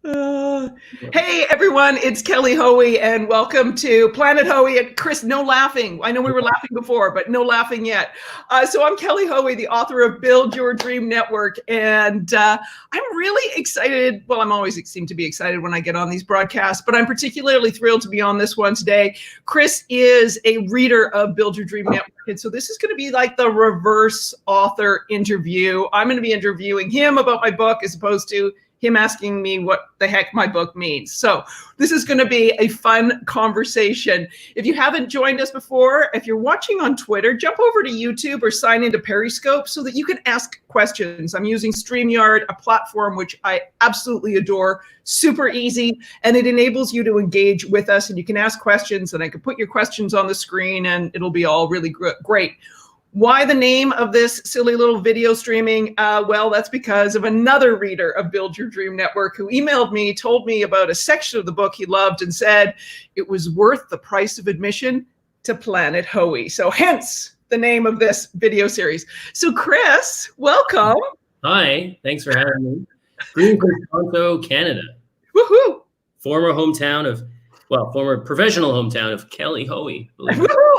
Hey everyone, it's Kelly Hoey and welcome to Planet Hoey. And Chris, no laughing. I know we were laughing before, but no laughing yet. So I'm Kelly Hoey, the author of Build Your Dream Network. And I'm really excited. Well, I'm always seem to be excited when I get on these broadcasts, but I'm particularly thrilled to be on this one today. Chris is a reader of Build Your Dream Network. And so this is going to be like the reverse author interview. I'm going to be interviewing him about my book as opposed to him asking me what the heck my book means. So this is going to be a fun conversation. If you haven't joined us before, if you're watching on Twitter, jump over to YouTube or sign into Periscope so that you can ask questions. I'm using StreamYard, a platform which I absolutely adore, super easy, and it enables you to engage with us and you can ask questions and I can put your questions on the screen and it'll be all really great. Why the name of this silly little video streaming? Well, that's because of another reader of Build Your Dream Network who emailed me, told me about a section of the book he loved and said it was worth the price of admission to Planet Hoey. So hence the name of this video series. So Chris, welcome. Hi, thanks for having me. Greetings from Toronto, Canada. Woohoo! Former professional hometown of Kelly Hoey.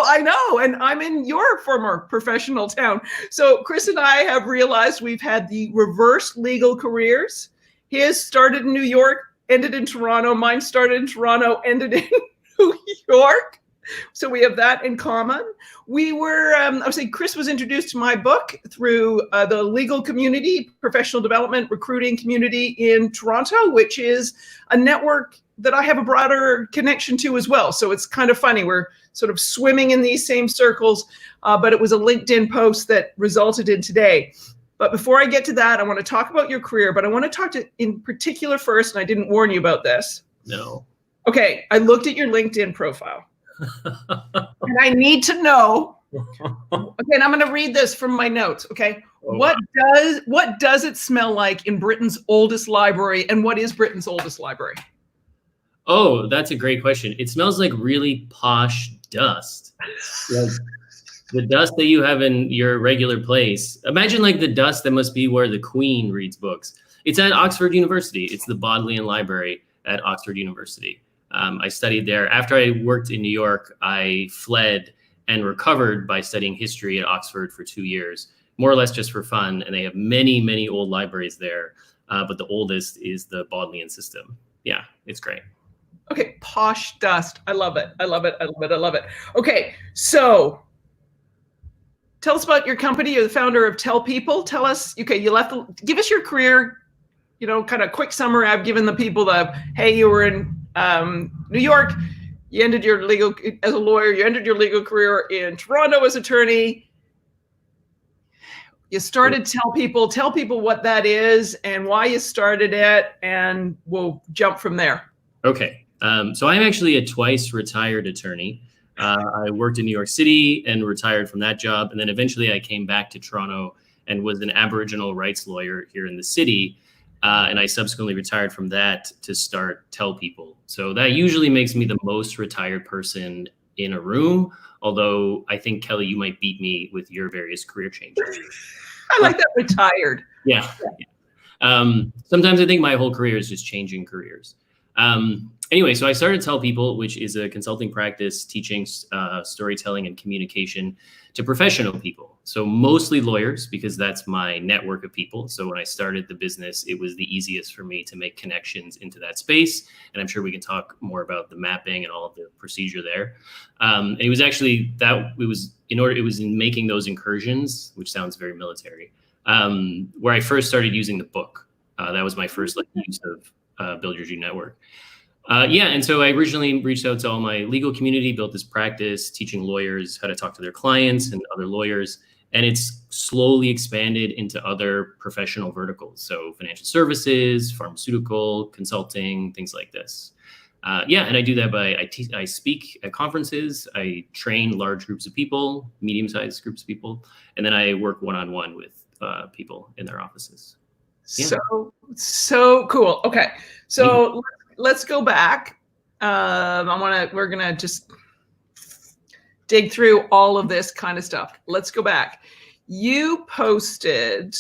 I know, and I'm in your former professional town. So Chris and I have realized we've had the reverse legal careers. His started in New York, ended in Toronto. Mine started in Toronto, ended in New York. So we have that in common. We were, I would say Chris was introduced to my book through the legal community, professional development, recruiting community in Toronto, which is a network that I have a broader connection to as well. So it's kind of funny. We're sort of swimming in these same circles, but it was a LinkedIn post that resulted in today. But before I get to that, I want to talk about your career, but I want to talk to in particular first, and I didn't warn you about this. No. Okay, I looked at your LinkedIn profile. And I need to know, okay, and I'm going to read this from my notes, okay? Oh, what does it smell like in Britain's oldest library, and what is Britain's oldest library? Oh, that's a great question. It smells like really posh dust. Like the dust that you have in your regular place. Imagine like the dust that must be where the Queen reads books. It's at Oxford University. It's the Bodleian Library at Oxford University. I studied there. After I worked in New York, I fled and recovered by studying history at Oxford for 2 years, more or less just for fun. And they have many, many old libraries there. But the oldest is the Bodleian system. Yeah, it's great. Okay, posh dust. I love it. I love it. I love it. I love it. Okay, so tell us about your company. You're the founder of Tell People. Tell us, okay, give us your career, kind of quick summary. I've given the people hey, you were in New York, you ended your as a lawyer, you ended your legal career in Toronto as attorney. You started Tell People what that is and why you started it, and we'll jump from there. Okay. So I'm actually a twice retired attorney. I worked in New York City and retired from that job. And then eventually I came back to Toronto and was an Aboriginal rights lawyer here in the city. And I subsequently retired from that to start Tell People. So that usually makes me the most retired person in a room. Although I think, Kelly, you might beat me with your various career changes. I like that, retired. Yeah. Sometimes I think my whole career is just changing careers. Anyway, so I started Tell People, which is a consulting practice teaching storytelling and communication to professional people. So mostly lawyers, because that's my network of people. So when I started the business, it was the easiest for me to make connections into that space. And I'm sure we can talk more about the mapping and all of the procedure there. And it was actually it was in making those incursions, which sounds very military, where I first started using the book. That was my first use of Build Your Dream Network. And so I originally reached out to all my legal community, built this practice teaching lawyers how to talk to their clients and other lawyers. And it's slowly expanded into other professional verticals. So financial services, pharmaceutical, consulting, things like this. And I do that I speak at conferences, I train large groups of people, medium-sized groups of people, and then I work one-on-one with people in their offices. Yeah. So cool. Okay. So let's go back. We're gonna just dig through all of this kind of stuff. Let's go back. You posted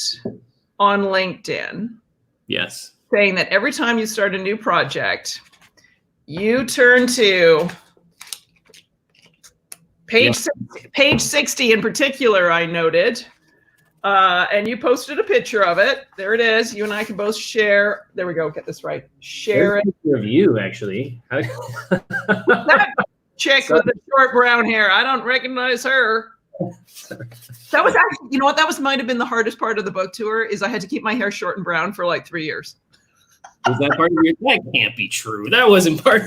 on LinkedIn. Yes. saying that every time you start a new project, you turn to page 60 in particular, I noted. And you posted a picture of it. There it is. You and I can both share. There we go. Get this right. Share it. Of you, actually. That chick with the short brown hair. I don't recognize her. That was actually, you know what? That might have been the hardest part of the book tour. Is I had to keep my hair short and brown for like 3 years. Was that part of your? That can't be true. That wasn't part.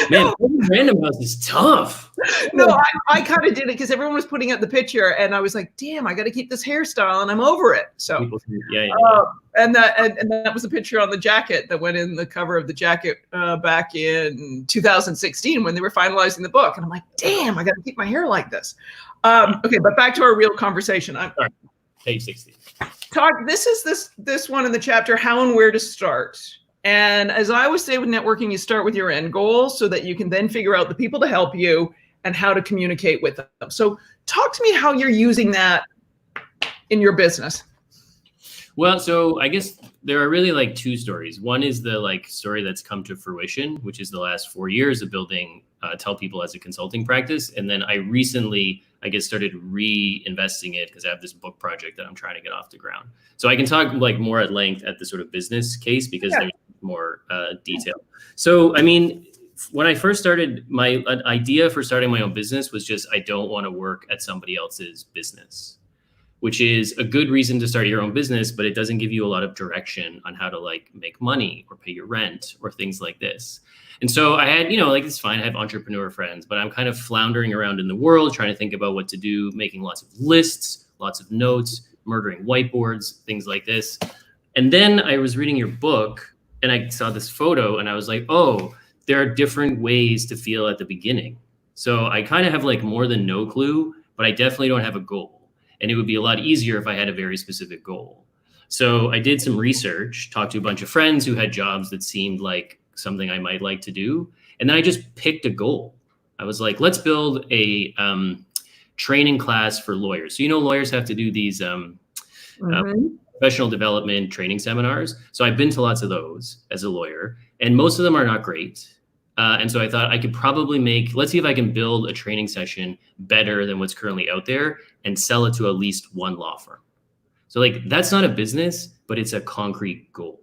Man, Random House is tough. No, I kind of did it because everyone was putting up the picture, and I was like, "Damn, I got to keep this hairstyle," and I'm over it. So, and that was a picture on the jacket that went in the cover of the jacket back in 2016 when they were finalizing the book, and I'm like, "Damn, I got to keep my hair like this." Okay, but back to our real conversation. Sorry. Page 60. This is this one in the chapter, how and where to start. And as I always say with networking, you start with your end goal so that you can then figure out the people to help you and how to communicate with them. So talk to me how you're using that in your business. Well, so I guess there are really like two stories. One is the like story that's come to fruition, which is the last 4 years of building Tell People as a consulting practice. And then I recently, I guess, started reinvesting it because I have this book project that I'm trying to get off the ground. So I can talk like more at length at the sort of business case because there's more detail. So, I mean, when I first started, my idea for starting my own business was just, I don't want to work at somebody else's business, which is a good reason to start your own business, but it doesn't give you a lot of direction on how to like make money or pay your rent or things like this. And so I had, like, it's fine. I have entrepreneur friends, but I'm kind of floundering around in the world, trying to think about what to do, making lots of lists, lots of notes, murdering whiteboards, things like this. And then I was reading your book and I saw this photo and I was like, oh, there are different ways to feel at the beginning. So I kind of have like more than no clue, but I definitely don't have a goal. And it would be a lot easier if I had a very specific goal. So I did some research, talked to a bunch of friends who had jobs that seemed like something I might like to do. And then I just picked a goal. I was like, let's build a training class for lawyers. So, lawyers have to do these professional development training seminars. So I've been to lots of those as a lawyer, and most of them are not great. And so I thought I could probably let's see if I can build a training session better than what's currently out there and sell it to at least one law firm. So like, that's not a business, but it's a concrete goal.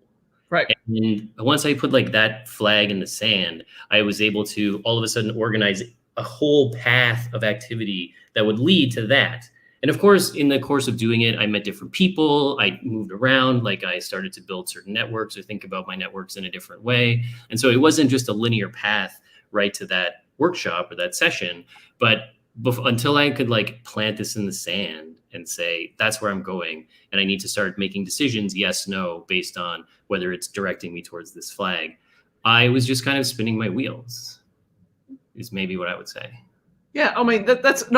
Right. And once I put like that flag in the sand, I was able to all of a sudden organize a whole path of activity that would lead to that. And of course, in the course of doing it, I met different people. I moved around, like I started to build certain networks or think about my networks in a different way. And so it wasn't just a linear path right to that workshop or that session, but until I could like plant this in the sand and say, that's where I'm going. And I need to start making decisions, yes, no, based on whether it's directing me towards this flag. I was just kind of spinning my wheels, is maybe what I would say. Yeah, I mean, that's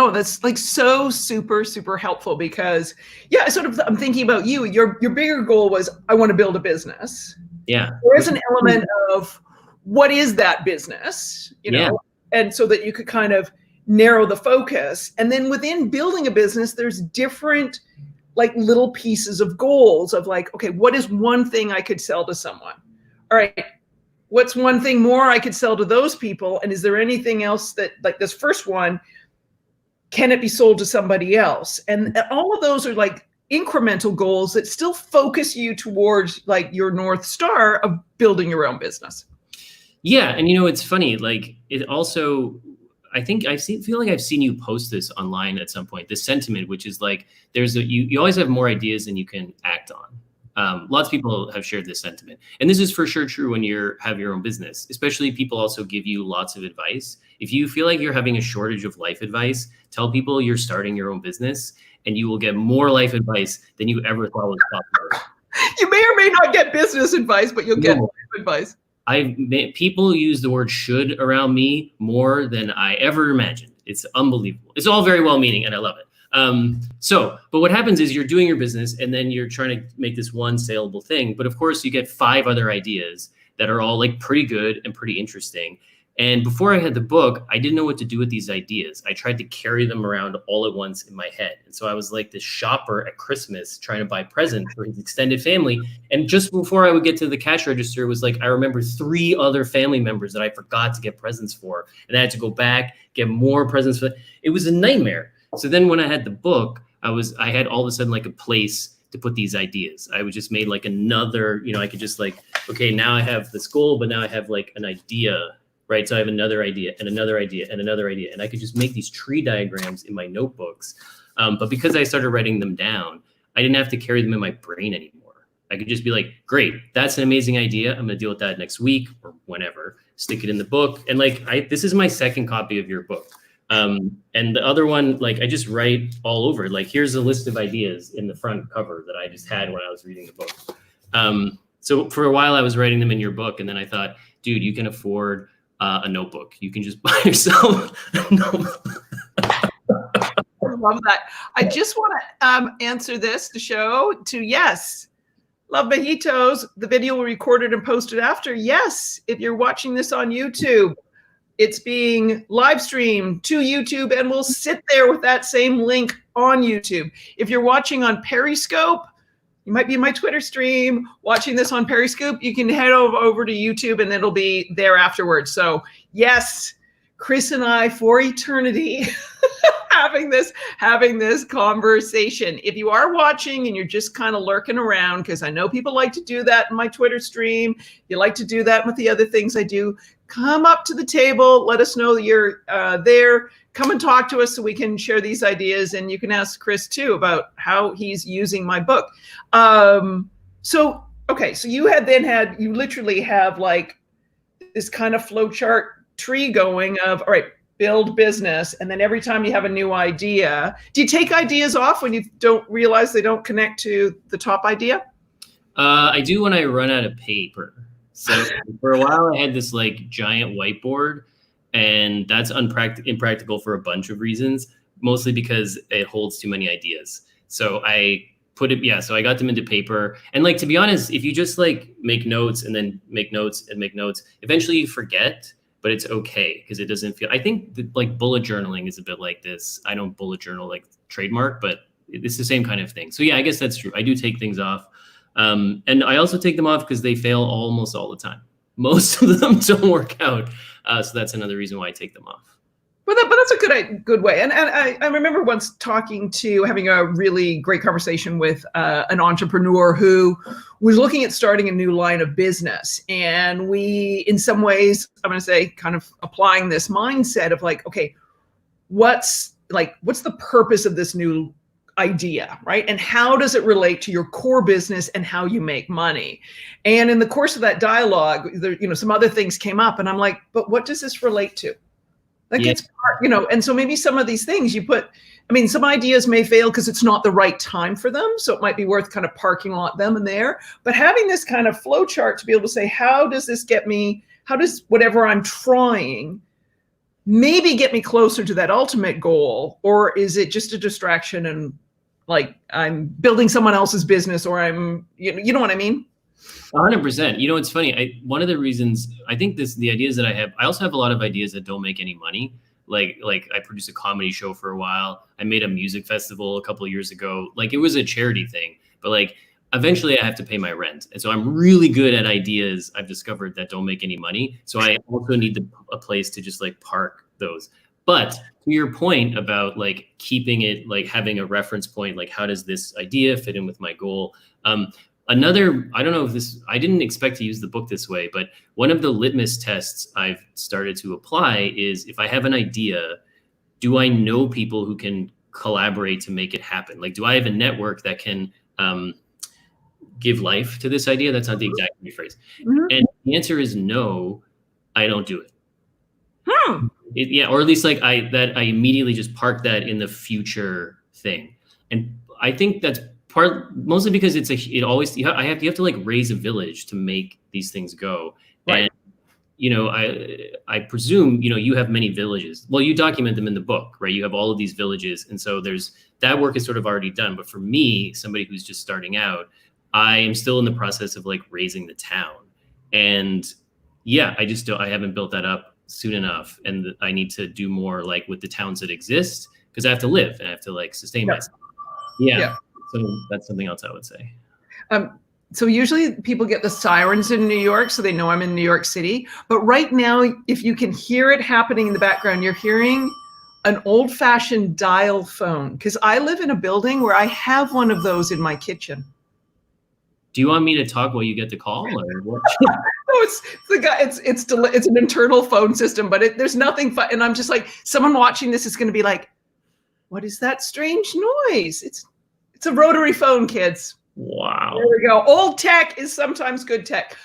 like so super, super helpful because, I'm thinking about you. Your bigger goal was, I want to build a business. Yeah. There's an element of what is that business, and so that you could kind of narrow the focus. And then within building a business, there's different like little pieces of goals of like, okay, what is one thing I could sell to someone? All right. What's one thing more I could sell to those people? And is there anything else that, like this first one, can it be sold to somebody else? And all of those are like incremental goals that still focus you towards like your North Star of building your own business. Yeah. And it's funny, like it also, I think feel like I've seen you post this online at some point, this sentiment, which is like, you always have more ideas than you can act on. Lots of people have shared this sentiment. And this is for sure true when you have your own business, especially people also give you lots of advice. If you feel like you're having a shortage of life advice, tell people you're starting your own business and you will get more life advice than you ever thought was possible. You may or may not get business advice, but you'll get life advice. People use the word should around me more than I ever imagined. It's unbelievable. It's all very well-meaning and I love it. But what happens is you're doing your business and then you're trying to make this one saleable thing. But of course you get 5 other ideas that are all like pretty good and pretty interesting. And before I had the book, I didn't know what to do with these ideas. I tried to carry them around all at once in my head. And so I was like this shopper at Christmas trying to buy presents for his extended family. And just before I would get to the cash register, it was like, I remember 3 other family members that I forgot to get presents for. And I had to go back, get more presents for them. It was a nightmare. So then when I had the book, I had all of a sudden like a place to put these ideas. I would just made like another, I could just like, okay, now I have this goal, but now I have like an idea, right? So I have another idea and another idea and another idea. And I could just make these tree diagrams in my notebooks. But because I started writing them down, I didn't have to carry them in my brain anymore. I could just be like, great, that's an amazing idea. I'm gonna deal with that next week or whenever, stick it in the book. And like, this is my second copy of your book. And the other one, like I just write all over. Like here's a list of ideas in the front cover that I just had when I was reading the book. So for a while I was writing them in your book, and then I thought, dude, you can afford a notebook. You can just buy yourself a notebook. I love that. I just want to answer this to show to yes. Love Mojitos. The video will be recorded and posted after. Yes, if you're watching this on YouTube, it's being live streamed to YouTube, and we'll sit there with that same link on YouTube. If you're watching on Periscope, you might be in my Twitter stream watching this on Periscope. You can head over to YouTube, and it'll be there afterwards. So yes, Chris and I for eternity having this conversation. If you are watching and you're just kind of lurking around, because I know people like to do that in my Twitter stream, you like to do that with the other things I do, come up to the table, let us know that you're there, come and talk to us so we can share these ideas, and you can ask Chris too about how he's using my book. So you literally have like this kind of flowchart tree going of, all right, build business, and then every time you have a new idea, do you take ideas off when you don't realize they don't connect to the top idea? I do when I run out of paper. So for a while I had this like giant whiteboard, and that's impractical for a bunch of reasons, mostly because it holds too many ideas. So I got them into paper. And like, to be honest, if you just like make notes and then make notes and make notes, eventually you forget. But it's okay because it doesn't feel, I think that like bullet journaling is a bit like this. I don't bullet journal like trademark, but it's the same kind of thing. So yeah, I guess that's true. I do take things off. And I also take them off because they fail almost all the time. Most of them don't work out. So that's another reason why I take them off. But that's a good way. And I remember once having a really great conversation with an entrepreneur who was looking at starting a new line of business. And we, in some ways, I'm going to say, kind of applying this mindset of like, okay, what's the purpose of this new idea, right? And how does it relate to your core business and how you make money? And in the course of that dialogue, some other things came up, and I'm like, but what does this relate to? That gets part, and so maybe some of these things some ideas may fail because it's not the right time for them. So it might be worth kind of parking lot them in there. But having this kind of flow chart to be able to say, how does whatever I'm trying maybe get me closer to that ultimate goal? Or is it just a distraction and like I'm building someone else's business, or I'm, you know what I mean? 100%. It's funny. One of the reasons I think the ideas that I have, I also have a lot of ideas that don't make any money. Like I produced a comedy show for a while. I made a music festival a couple of years ago. Like it was a charity thing, but like eventually I have to pay my rent. And so I'm really good at ideas I've discovered that don't make any money. So I also need a place to just like park those. But to your point about like keeping it, like having a reference point, like how does this idea fit in with my goal? I don't know if I didn't expect to use the book this way, but one of the litmus tests I've started to apply is if I have an idea, do I know people who can collaborate to make it happen? Like, do I have a network that can give life to this idea? That's not the exact rephrase. Mm-hmm. And the answer is no, I don't do it. Or at least like I immediately just park that in the future thing. And I think that's mostly because you have to like raise a village to make these things go. Right. And I presume you have many villages. Well, you document them in the book, right? You have all of these villages, and so that work is sort of already done. But for me, somebody who's just starting out, I am still in the process of like raising the town. And yeah, I haven't built that up soon enough, and I need to do more like with the towns that exist, because I have to live and I have to like sustain myself. Yeah. So that's something else I would say. So usually people get the sirens in New York, so they know I'm in New York City. But right now, if you can hear it happening in the background, you're hearing an old-fashioned dial phone, because I live in a building where I have one of those in my kitchen. Do you want me to talk while you get the call, or what? No, it's the guy. It's an internal phone system, but there's nothing fun. And I'm just like, someone watching this is going to be like, "What is that strange noise?" It's a rotary phone, kids. Wow. There we go. Old tech is sometimes good tech.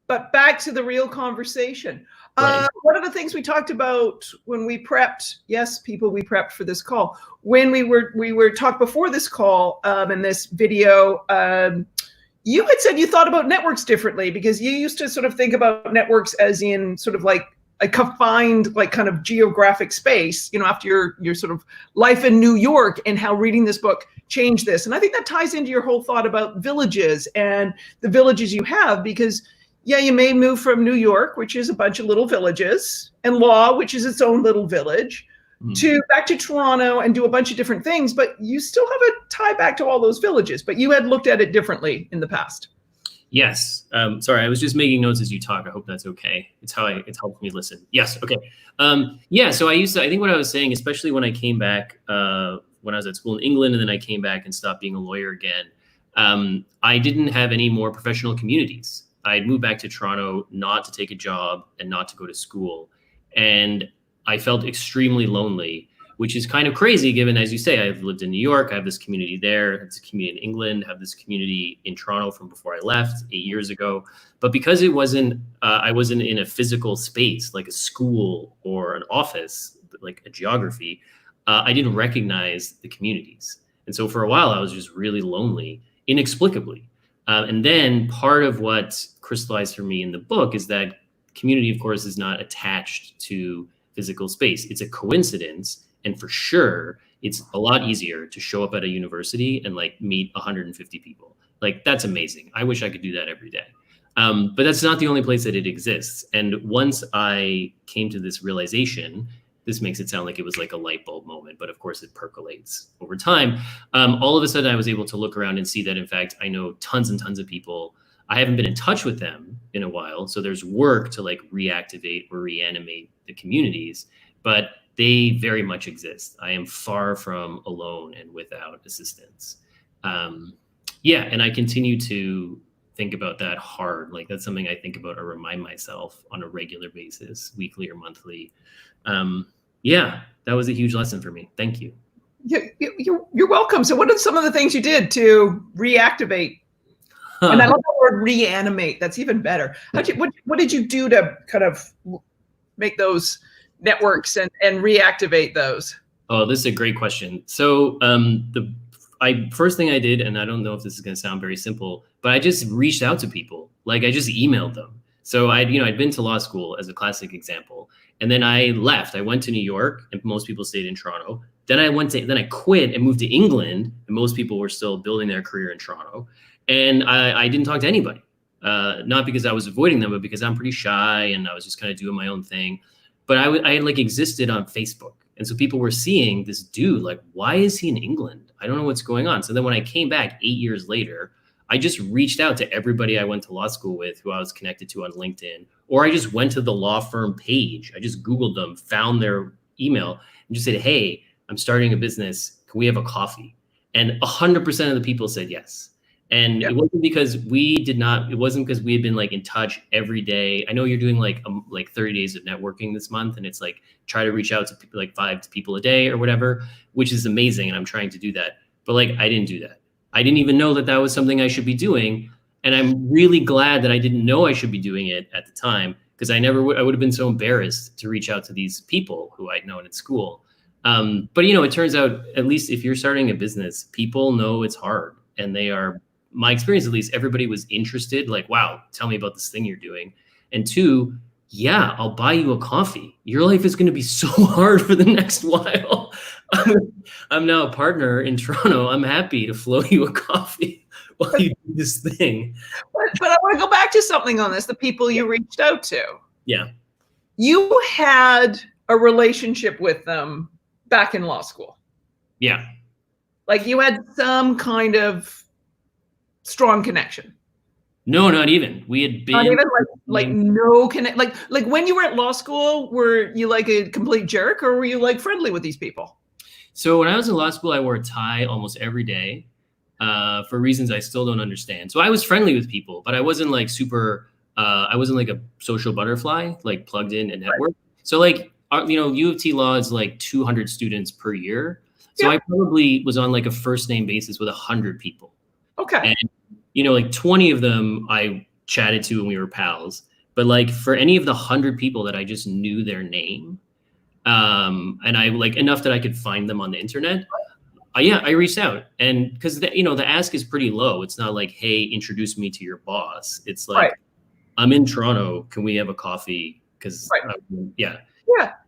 But back to the real conversation. Right. One of the things we talked about when we prepped, yes, people, we prepped for this call. When we were talked before this call in this video, you had said you thought about networks differently, because you used to sort of think about networks as in sort of like a confined, like kind of geographic space, you know, after your sort of life in New York, and how reading this book changed this. And I think that ties into your whole thought about villages and the villages you have, because yeah, you may move from New York, which is a bunch of little villages, and Law, which is its own little village, to back to Toronto and do a bunch of different things, but you still have a tie back to all those villages, but you had looked at it differently in the past. Yes. Sorry, I was just making notes as you talk. I hope that's okay. It's helped me listen. Yes. Okay. Yeah. So I think what I was saying, especially when I came back, when I was at school in England, and then I came back and stopped being a lawyer again, I didn't have any more professional communities. I had moved back to Toronto not to take a job and not to go to school. And I felt extremely lonely, which is kind of crazy given, as you say, I've lived in New York, I have this community there, I have this community in England, I have this community in Toronto from before I left 8 years ago. But because I wasn't in a physical space, like a school or an office, like a geography, I didn't recognize the communities. And so for a while, I was just really lonely, inexplicably. And then part of what crystallized for me in the book is that community, of course, is not attached to physical space. It's a coincidence. And for sure, it's a lot easier to show up at a university and like meet 150 people. Like, that's amazing. I wish I could do that every day. But that's not the only place that it exists. And once I came to this realization, this makes it sound like it was like a light bulb moment, but of course it percolates over time. All of a sudden I was able to look around and see that, in fact, I know tons and tons of people. I haven't been in touch with them in a while. So there's work to like reactivate or reanimate the communities, but they very much exist. I am far from alone and without assistance. Yeah, and I continue to think about that hard. Like, that's something I think about or remind myself on a regular basis, weekly or monthly. Yeah, that was a huge lesson for me. Thank you. You're welcome. So what are some of the things you did to reactivate? And I love the word reanimate. That's even better. What did you do to kind of make those networks and reactivate those? Oh, this is a great question. So first thing I did, and I don't know if this is going to sound very simple, but I just reached out to people. Like, I just emailed them. So I'd been to law school as a classic example. And then I left. I went to New York, and most people stayed in Toronto. Then I quit and moved to England, and most people were still building their career in Toronto. And I didn't talk to anybody, not because I was avoiding them, but because I'm pretty shy and I was just kind of doing my own thing. But I had like existed on Facebook. And so people were seeing this dude, like, why is he in England? I don't know what's going on. So then when I came back 8 years later, I just reached out to everybody I went to law school with, who I was connected to on LinkedIn, or I just went to the law firm page. I just Googled them, found their email, and just said, hey, I'm starting a business. Can we have a coffee? And 100% of the people said yes. And It wasn't because we had been like in touch every day. I know you're doing like 30 days of networking this month, and it's like try to reach out to people, like 5 people a day or whatever, which is amazing. And I'm trying to do that. But like, I didn't do that. I didn't even know that was something I should be doing. And I'm really glad that I didn't know I should be doing it at the time, because I would have been so embarrassed to reach out to these people who I'd known at school. But it turns out, at least if you're starting a business, people know it's hard, and my experience, at least, everybody was interested, like, wow, tell me about this thing you're doing. And 2, yeah, I'll buy you a coffee. Your life is going to be so hard for the next while. I'm now a partner in Toronto. I'm happy to flow you a coffee while you do this thing. But I want to go back to something on this, the people you reached out to. Yeah. You had a relationship with them back in law school. Yeah. Like you had some kind of strong connection. No, not even. We had been. Not even like no connect. Like when you were at law school, were you like a complete jerk, or were you like friendly with these people? So when I was in law school, I wore a tie almost every day for reasons I still don't understand. So I was friendly with people, but I wasn't like super. I wasn't like a social butterfly, like plugged in and network. Right. So like U of T law is like 200 students per year. So I probably was on like a first name basis with 100 people. Okay. And like 20 of them I chatted to and we were pals. But like for any of the 100 people that I just knew their name, and I like enough that I could find them on the internet, I reached out. And because the ask is pretty low. It's not like, hey, introduce me to your boss. It's like, I'm in Toronto. Can we have a coffee? Because Yeah.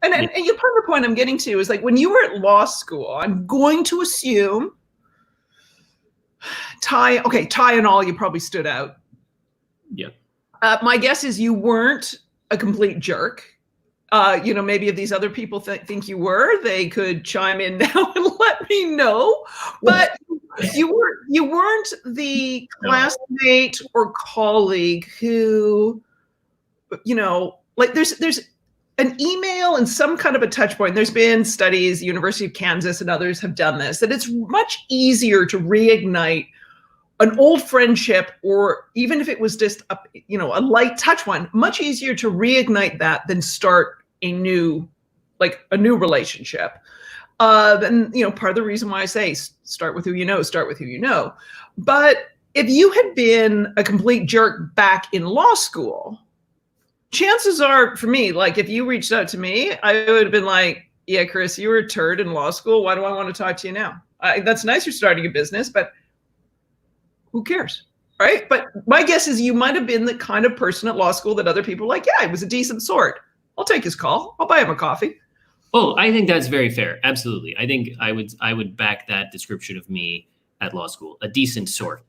And you part of the point I'm getting to is like when you were at law school, I'm going to assume tie and all, you probably stood out. Yeah. My guess is you weren't a complete jerk. Maybe if these other people think you were, they could chime in now and let me know. But you weren't the classmate or colleague who, like there's an email and some kind of a touch point. There's been studies, University of Kansas and others have done this, that it's much easier to reignite an old friendship, or even if it was just a light touch one, much easier to reignite that than start a new relationship. And part of the reason why I say start with who you know, But if you had been a complete jerk back in law school, chances are, for me, like if you reached out to me, I would have been like, yeah, Chris, you were a turd in law school. Why do I want to talk to you now? That's nice you're starting a business, but who cares, right? But my guess is you might have been the kind of person at law school that other people were like, yeah, he was a decent sort. I'll take his call. I'll buy him a coffee. Oh, I think that's very fair. Absolutely. I think I would back that description of me at law school, a decent sort.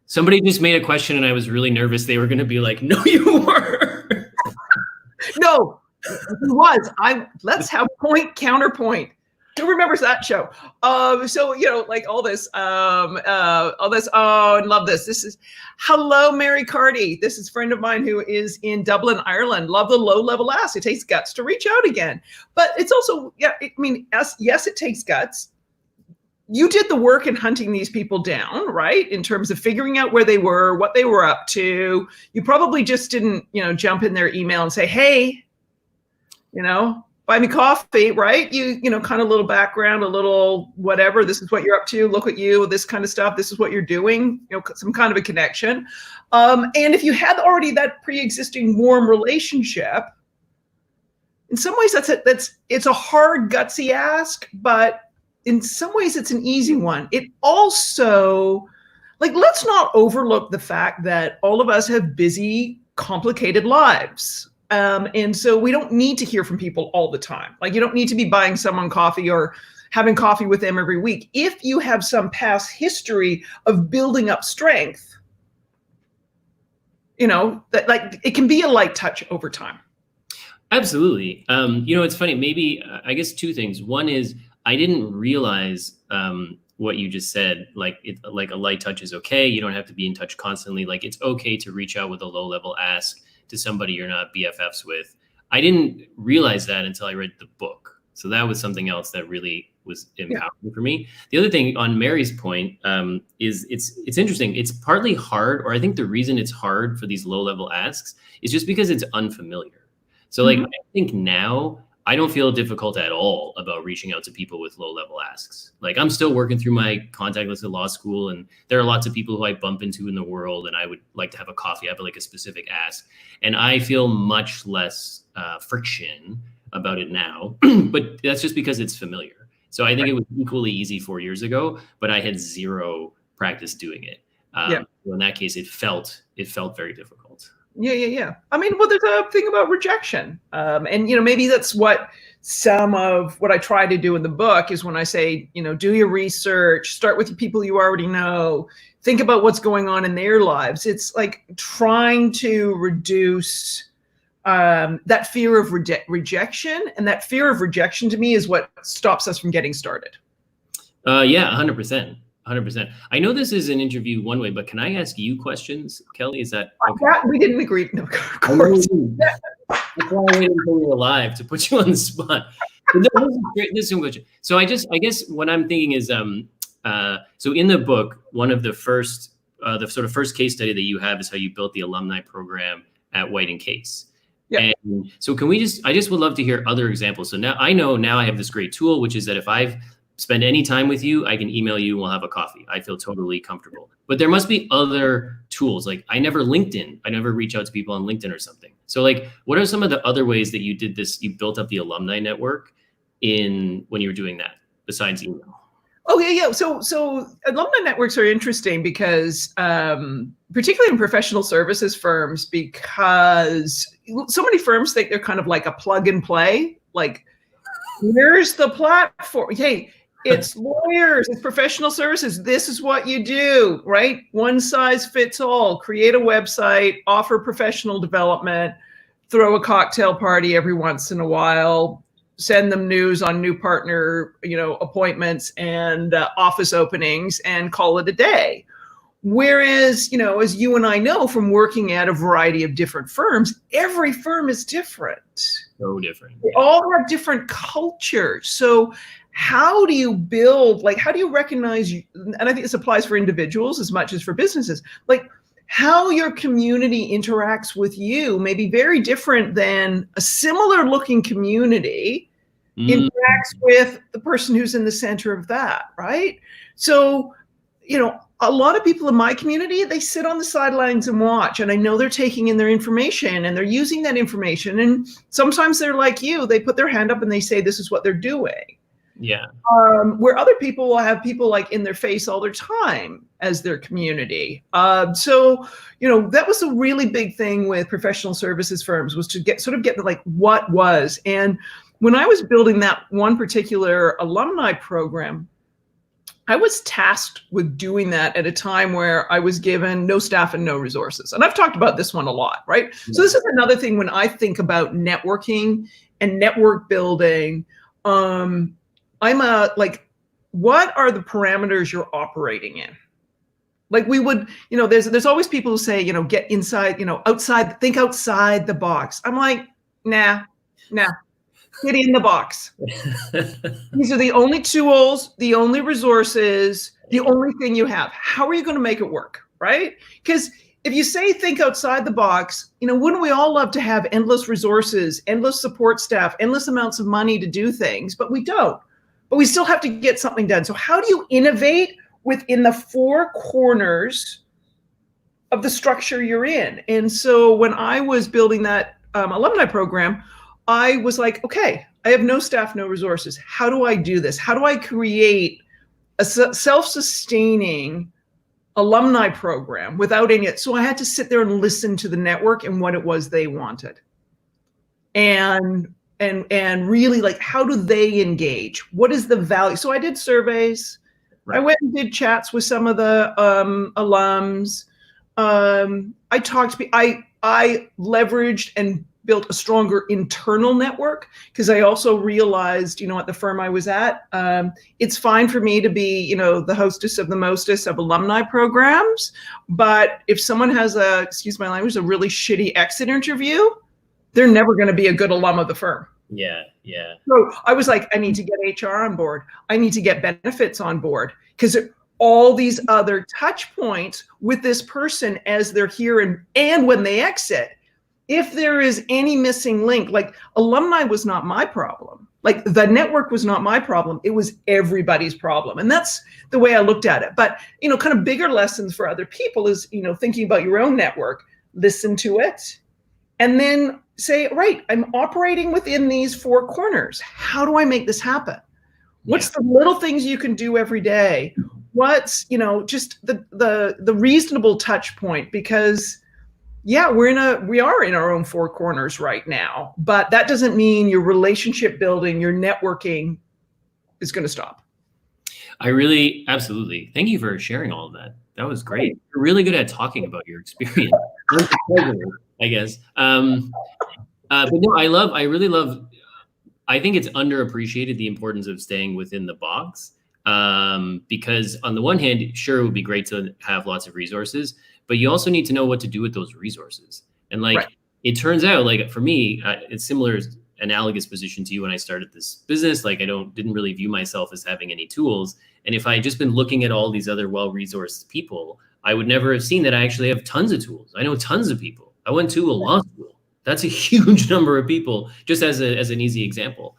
Somebody just made a question and I was really nervous. They were going to be like, no, you were. No, he was. Let's have point, counterpoint. Who remembers that show? So like all this. Oh, I love this. This is hello, Mary Carty. This is a friend of mine who is in Dublin, Ireland. Love the low-level ask. It takes guts to reach out again, but it's also yes, it takes guts. You did the work in hunting these people down, right? In terms of figuring out where they were, what they were up to. You probably just didn't, jump in their email and say, hey, buy me coffee, right? You kind of little background, a little whatever. This is what you're up to. Look at you, this kind of stuff. This is what you're doing. Some kind of a connection. And if you had already that pre-existing warm relationship, in some ways it's a hard, gutsy ask, but in some ways it's an easy one. It also, let's not overlook the fact that all of us have busy, complicated lives. And so we don't need to hear from people all the time. Like you don't need to be buying someone coffee or having coffee with them every week. If you have some past history of building up strength, that it can be a light touch over time. Absolutely. It's funny, maybe, I guess two things. One is I didn't realize what you just said, like a light touch is okay. You don't have to be in touch constantly. Like it's okay to reach out with a low level ask to somebody you're not BFFs with. I didn't realize that until I read the book. So that was something else that really was empowering for me. The other thing on Mary's point is it's interesting. It's partly hard, or I think the reason it's hard for these low level asks is just because it's unfamiliar. So I think now I don't feel difficult at all about reaching out to people with low level asks. Like I'm still working through my contact list at law school, and there are lots of people who I bump into in the world and I would like to have a coffee. I have like a specific ask, and I feel much less friction about it now, but that's just because it's familiar. So I think it was equally easy 4 years ago, but I had zero practice doing it. So in that case, it felt very difficult. Yeah. I mean, well, there's a thing about rejection. And, maybe that's what some of what I try to do in the book is when I say, do your research, start with the people you already know, think about what's going on in their lives. It's like trying to reduce that fear of rejection. And that fear of rejection to me is what stops us from getting started. Yeah, 100%. 100%. I know this is an interview one way, but can I ask you questions, Kelly? Is that okay? We didn't agree. No, of course. That's why I waited until we were live to put you on the spot. But no, this is a question. So I guess what I'm thinking is, so in the book, one of the first case study that you have is how you built the alumni program at White and Case. Yeah. And so I just would love to hear other examples. So now I have this great tool, which is that if I've spend any time with you, I can email you and we'll have a coffee. I feel totally comfortable. But there must be other tools. Like I never reach out to people on LinkedIn or something. So like, what are some of the other ways that you did this? You built up the alumni network when you were doing that besides email? Oh yeah. So alumni networks are interesting because, particularly in professional services firms, because so many firms think they're kind of like a plug and play, like, here's the platform. Hey, it's lawyers, it's professional services. This is what you do, right? One size fits all. Create a website, offer professional development, throw a cocktail party every once in a while, send them news on new partner, appointments and office openings, and call it a day. Whereas, as you and I know from working at a variety of different firms, every firm is different. So different. They all have different cultures. So how do you build, how do you recognize, and I think this applies for individuals as much as for businesses, how your community interacts with you may be very different than a similar looking community interacts with the person who's in the center of that, right? So, a lot of people in my community, they sit on the sidelines and watch, and I know they're taking in their information and they're using that information. And sometimes they're like you, they put their hand up and they say, this is what they're doing. Yeah. Where other people will have people in their face all their time as their community. So, that was a really big thing with professional services firms, was to get what was. And when I was building that one particular alumni program, I was tasked with doing that at a time where I was given no staff and no resources. And I've talked about this one a lot, right? Yeah. So this is another thing when I think about networking and network building, what are the parameters you're operating in? There's always people who say, get inside, think outside the box. I'm like, nah. Get in the box. These are the only tools, the only resources, the only thing you have. How are you going to make it work, right? Because if you say think outside the box, wouldn't we all love to have endless resources, endless support staff, endless amounts of money to do things? But we don't. But we still have to get something done. So how do you innovate within the four corners of the structure you're in? And so when I was building that alumni program, I was like, okay, I have no staff, no resources. How do I do this? How do I create a self-sustaining alumni program without any? So I had to sit there and listen to the network and what it was they wanted. And really how do they engage? What is the value? So I did surveys. Right. I went and did chats with some of the alums. I leveraged and built a stronger internal network, because I also realized, at the firm I was at, it's fine for me to be, the hostess of the mostest of alumni programs. But if someone has excuse my language, a really shitty exit interview, they're never going to be a good alum of the firm. Yeah. So I was like, I need to get HR on board. I need to get benefits on board, because all these other touch points with this person as they're here and when they exit, if there is any missing link, alumni was not my problem. The network was not my problem. It was everybody's problem. And that's the way I looked at it. But, kind of bigger lessons for other people is, thinking about your own network, listen to it, and then say, right, I'm operating within these four corners. How do I make this happen? What's the little things you can do every day? What's, just the reasonable touch point? Because Yeah, we are in our own four corners right now, but that doesn't mean your relationship building, your networking is going to stop. Absolutely. Thank you for sharing all of that. That was great. You're really good at talking about your experience. I guess. But no, I really love, I think it's underappreciated the importance of staying within the box. Because on the one hand, sure, it would be great to have lots of resources, but you also need to know what to do with those resources. And like, it turns out, like for me, it's similar, analogous position to you when I started this business. Like I didn't really view myself as having any tools. And if I had just been looking at all these other well-resourced people, I would never have seen that I actually have tons of tools. I know tons of people. I went to a law school. That's a huge number of people, just as an easy example.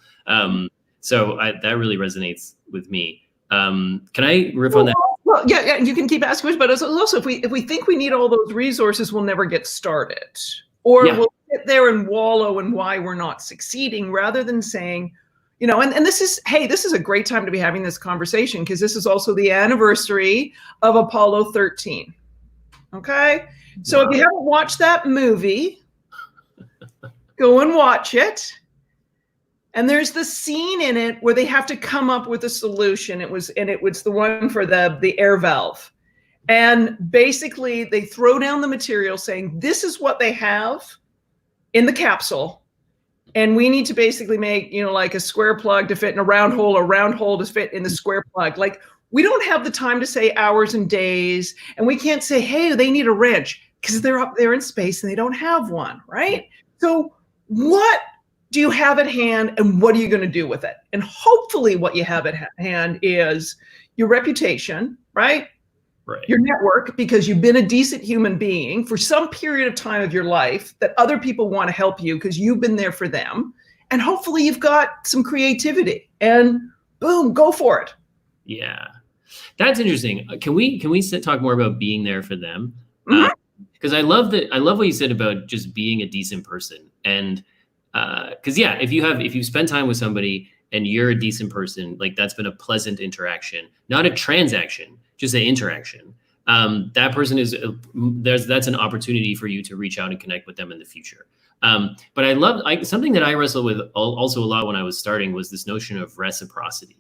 So that really resonates with me. Can I riff on that? Well, yeah, you can keep asking, but also if we think we need all those resources, we'll never get started, or we'll sit there and wallow in why we're not succeeding, rather than saying, and this is a great time to be having this conversation, because this is also the anniversary of Apollo 13. Okay, so if you haven't watched that movie, go and watch it. And there's the scene in it where they have to come up with a solution. It was the one for the air valve. And basically they throw down the material saying, this is what they have in the capsule. And we need to basically make, like a square plug to fit in a round hole to fit in the square plug. Like, we don't have the time to say hours and days. And we can't say, hey, they need a wrench, because they're up there in space and they don't have one, right? So what do you have at hand, and what are you going to do with it? And hopefully what you have at hand is your reputation, right? Your network, because you've been a decent human being for some period of time of your life, that other people want to help you because you've been there for them. And hopefully you've got some creativity, and boom, go for it. Yeah, that's interesting. Can we talk more about being there for them? Because I love what you said about just being a decent person. And because if you spend time with somebody and you're a decent person, like that's been a pleasant interaction, not a transaction, just an interaction. That person that's an opportunity for you to reach out and connect with them in the future. But I love something that I wrestled with also a lot when I was starting was this notion of reciprocity.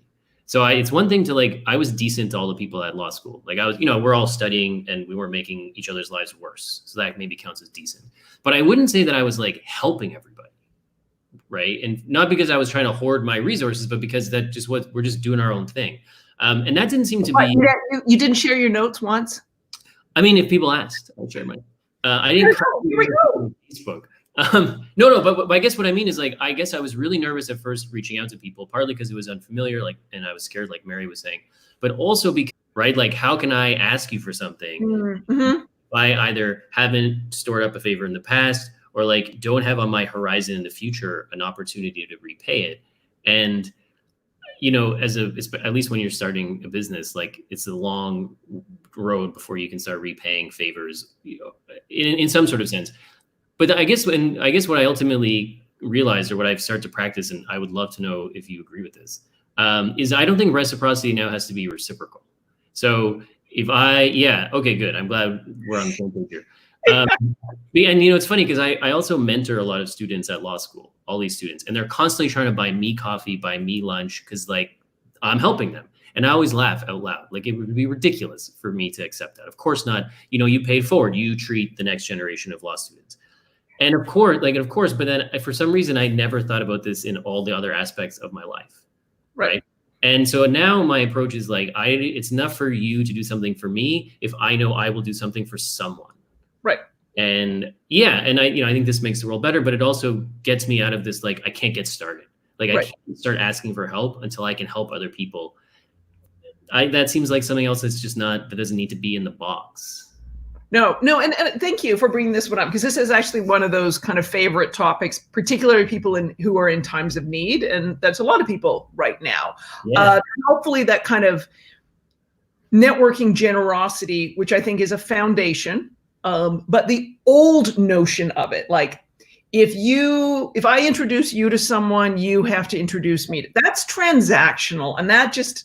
So it's one thing to I was decent to all the people at law school. Like I was, we're all studying and we weren't making each other's lives worse. So that maybe counts as decent. But I wouldn't say that I was helping everybody. Right. And not because I was trying to hoard my resources, but because we're just doing our own thing. And that didn't seem to be. You didn't share your notes once? I mean, if people asked, I'd share mine. I didn't. Here we go. Facebook. No, but I guess what I mean is I guess I was really nervous at first reaching out to people, partly because it was unfamiliar, and I was scared, like Mary was saying, but also because, right, how can I ask you for something? If I either haven't stored up a favor in the past, or don't have on my horizon in the future an opportunity to repay it. And, at least when you're starting a business, it's a long road before you can start repaying favors, in some sort of sense. But I guess what I ultimately realized, or what I've started to practice, and I would love to know if you agree with this, is I don't think reciprocity now has to be reciprocal. So okay, good. I'm glad we're on the same page here. And it's funny because I also mentor a lot of students at law school, all these students, and they're constantly trying to buy me coffee, buy me lunch, because I'm helping them. And I always laugh out loud. It would be ridiculous for me to accept that. Of course not. You paid forward, you treat the next generation of law students. And of course, but then for some reason, I never thought about this in all the other aspects of my life. Right. And so now my approach is it's enough for you to do something for me if I know I will do something for someone. Right. And I think this makes the world better, but it also gets me out of this, I can't get started. I can't start asking for help until I can help other people. That seems like something else that doesn't need to be in the box. No, and thank you for bringing this one up, because this is actually one of those kind of favorite topics, particularly people who are in times of need, and that's a lot of people right now. Yeah. Hopefully that kind of networking generosity, which I think is a foundation, but the old notion of it, if I introduce you to someone, you have to introduce me. That's transactional, and that just,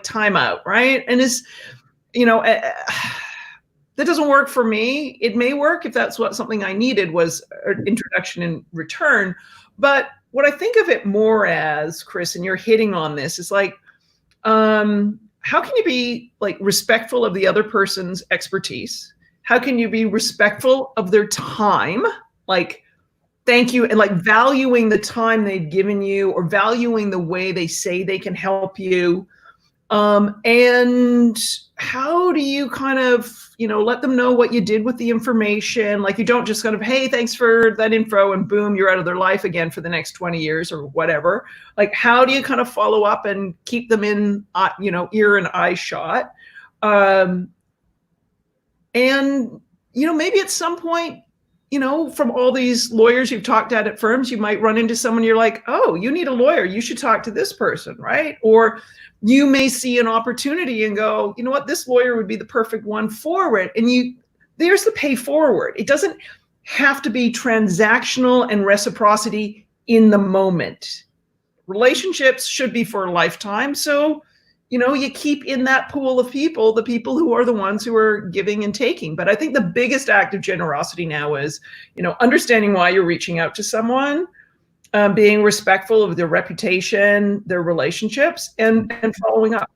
time out, right? And that doesn't work for me. It may work if that's what something I needed was an introduction in return. But what I think of it more as, Chris, and you're hitting on this, is like, how can you be like respectful of the other person's expertise? How can you be respectful of their time? Like, thank you. And like valuing the time they've given you, or valuing the way they say they can help you. And how do you kind of, let them know what you did with the information? Like, you don't just kind of, hey, thanks for that info, and boom, you're out of their life again for the next 20 years or whatever. Like, how do you kind of follow up and keep them in, ear and eye shot? And, maybe at some point, from all these lawyers you've talked at firms, you might run into someone you're like, oh, you need a lawyer, you should talk to this person, right? Or you may see an opportunity and go, you know what, this lawyer would be the perfect one for it. And there's the pay forward. It doesn't have to be transactional and reciprocity in the moment. Relationships should be for a lifetime. So, you keep in that pool of people, the people who are the ones who are giving and taking. But I think the biggest act of generosity now is, understanding why you're reaching out to someone, being respectful of their reputation, their relationships, and following up.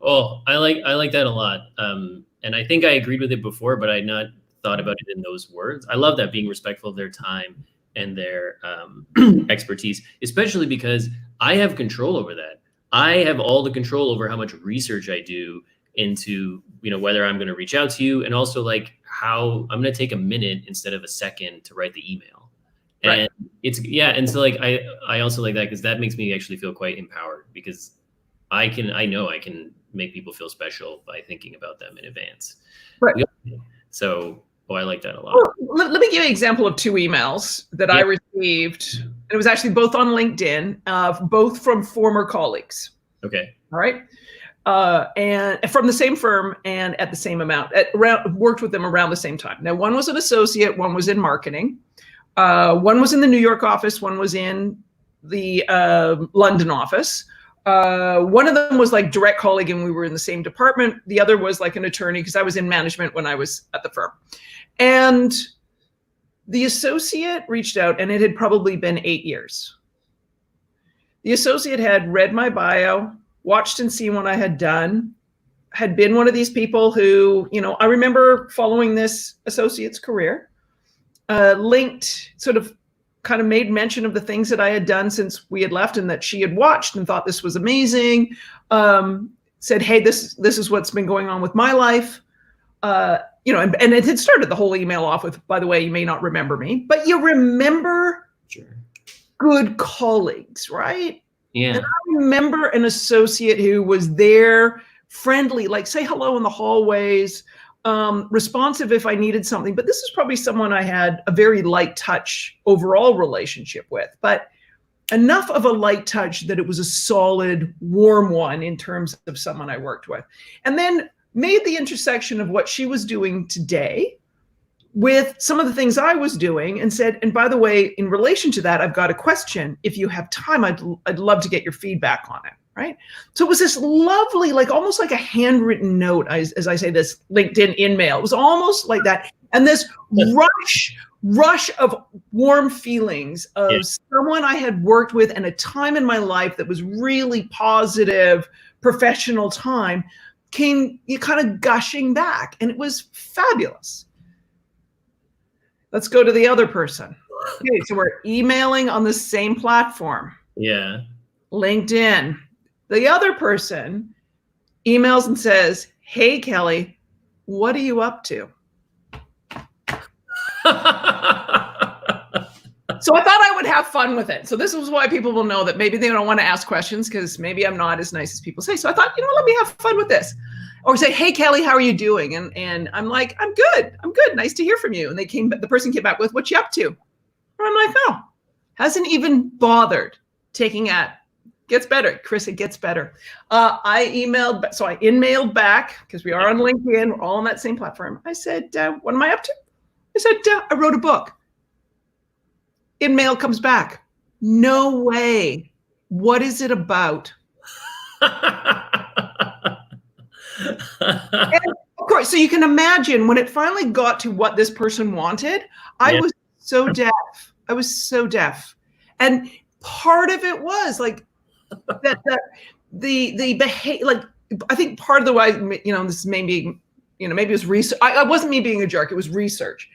Oh, I like that a lot. And I think I agreed with it before, but I had not thought about it in those words. I love that, being respectful of their time and their expertise, especially because I have control over that. I have all the control over how much research I do into, whether I'm going to reach out to you, and also like how I'm going to take a minute instead of a second to write the email. Right. And and so like I also like that, because that makes me actually feel quite empowered, because I know I can make people feel special by thinking about them in advance. Right. So I like that a lot. Well, let me give you an example of 2 emails that I received. And it was actually both on LinkedIn, both from former colleagues. Okay. All right. And from the same firm and at the same amount, worked with them around the same time. Now, one was an associate, one was in marketing. One was in the New York office, one was in the London office. One of them was like direct colleague and we were in the same department. The other was like an attorney, because I was in management when I was at the firm. And the associate reached out, and it had probably been 8 years. The associate had read my bio, watched and seen what I had done, had been one of these people who, I remember following this associate's career, linked, sort of kind of made mention of the things that I had done since we had left, and that she had watched and thought this was amazing. Said, hey, this is what's been going on with my life. And it had started the whole email off with, by the way, you may not remember me, but you remember good colleagues, right? Yeah. And I remember an associate who was there, friendly, like say hello in the hallways, responsive if I needed something. But this is probably someone I had a very light touch overall relationship with, but enough of a light touch that it was a solid, warm one in terms of someone I worked with. And then made the intersection of what she was doing today with some of the things I was doing, and said, and by the way, in relation to that, I've got a question. If you have time, I'd love to get your feedback on it, right? So it was this lovely, like almost like a handwritten note, as I say, this LinkedIn email. It was almost like that. And this rush of warm feelings of someone I had worked with, and a time in my life that was really positive, professional time, came kind of gushing back, and it was fabulous. Let's go to the other person. Okay, so we're emailing on the same platform. Yeah. LinkedIn. The other person emails and says, hey, Kelly, what are you up to? So I thought I would have fun with it. So this is why people will know that maybe they don't want to ask questions, because maybe I'm not as nice as people say. So I thought, let me have fun with this. Or say, hey, Kelly, how are you doing? And I'm like, I'm good. Nice to hear from you. And the person came back with, what you up to? And I'm like, oh, hasn't even bothered taking at. Gets better, Chris, it gets better. I in-mailed back, because we are on LinkedIn, we're all on that same platform. I said, what am I up to? I said, I wrote a book. In-mail comes back. No way. What is it about? And Of course. So you can imagine when it finally got to what this person wanted, I was so deaf. I was so deaf. And part of it was like that the behavior, like, I think part of the why, this is maybe, maybe it was research. I wasn't me being a jerk. It was research.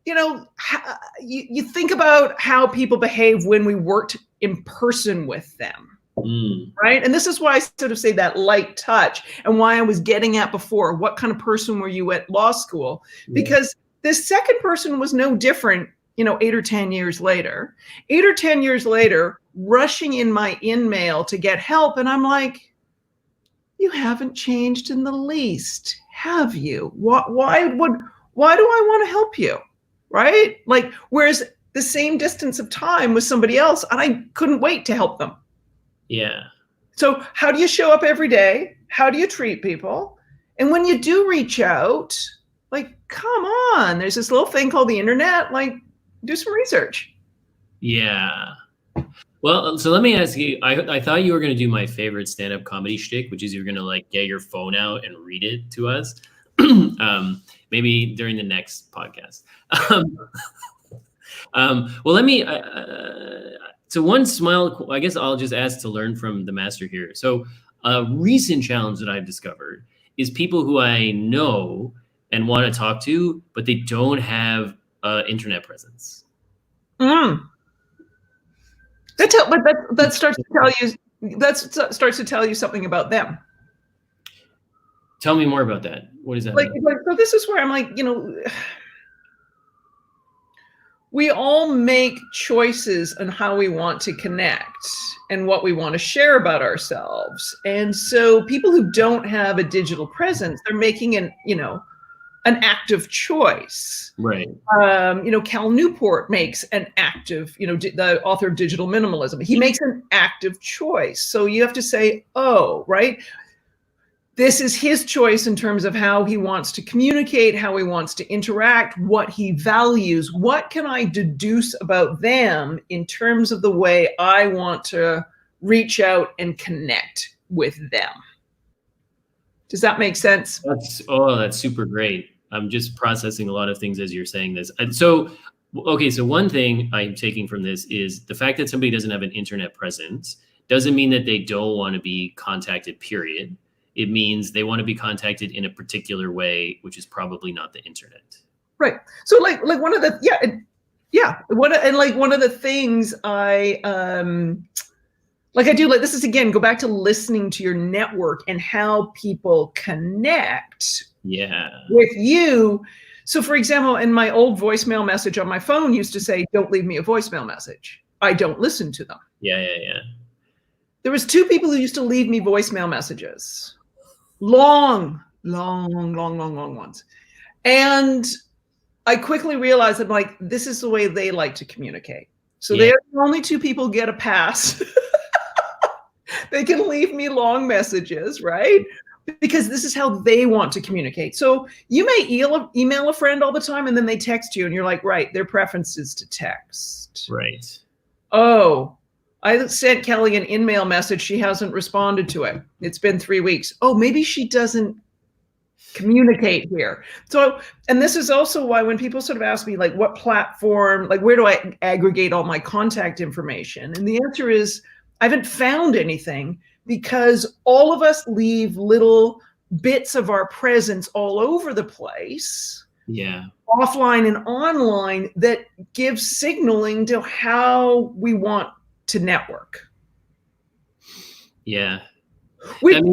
You think about how people behave when we worked in person with them. Right. And this is why I sort of say that light touch, and why I was getting at before, what kind of person were you at law school? Because this second person was no different, 8 or 10 years later. 8 or 10 years later, rushing in my in-mail to get help. And I'm like, you haven't changed in the least, have you? Why do I want to help you? Right? Like, whereas the same distance of time with somebody else, and I couldn't wait to help them. Yeah. So how do you show up every day? How do you treat people? And when you do reach out, like, come on, there's this little thing called the internet, like, do some research. Yeah. Well, so let me ask you, I thought you were going to do my favorite stand-up comedy shtick, which is you're going to like get your phone out and read it to us. Maybe during the next podcast. Well, let me, so one smile, I guess I'll just ask to learn from the master here. So a recent challenge that I've discovered is people who I know and want to talk to, but they don't have internet presence. That starts to tell you something about them. Tell me more about that. What does that mean? So this is where I'm like, we all make choices on how we want to connect and what we want to share about ourselves. And so people who don't have a digital presence, they're making an active choice. Right. Cal Newport makes an active, the author of Digital Minimalism, he makes an active choice. So you have to say, oh, right. This is his choice in terms of how he wants to communicate, how he wants to interact, what he values. What can I deduce about them in terms of the way I want to reach out and connect with them? Does that make sense? That's super great. I'm just processing a lot of things as you're saying this. And so one thing I'm taking from this is the fact that somebody doesn't have an internet presence doesn't mean that they don't want to be contacted, period. It means they want to be contacted in a particular way, which is probably not the internet. Right. So like one of the, one of the things I do, like, this is, again, go back to listening to your network and how people connect with you. So for example, in my old voicemail message on my phone used to say, don't leave me a voicemail message. I don't listen to them. Yeah. There was 2 people who used to leave me voicemail messages. Long ones. And I quickly realized that, like, this is the way they like to communicate. So they're the only 2 people get a pass. They can leave me long messages, right? Because this is how they want to communicate. So you may email a friend all the time and then they text you and you're like, right, their preference is to text. Right. Oh, I sent Kelly an in-mail message. She hasn't responded to it. It's been 3 weeks. Oh, maybe she doesn't communicate here. So, and this is also why when people sort of ask me, like, what platform, like, where do I aggregate all my contact information? And the answer is, I haven't found anything, because all of us leave little bits of our presence all over the place. Yeah. Offline and online, that gives signaling to how we want to network. Yeah. Which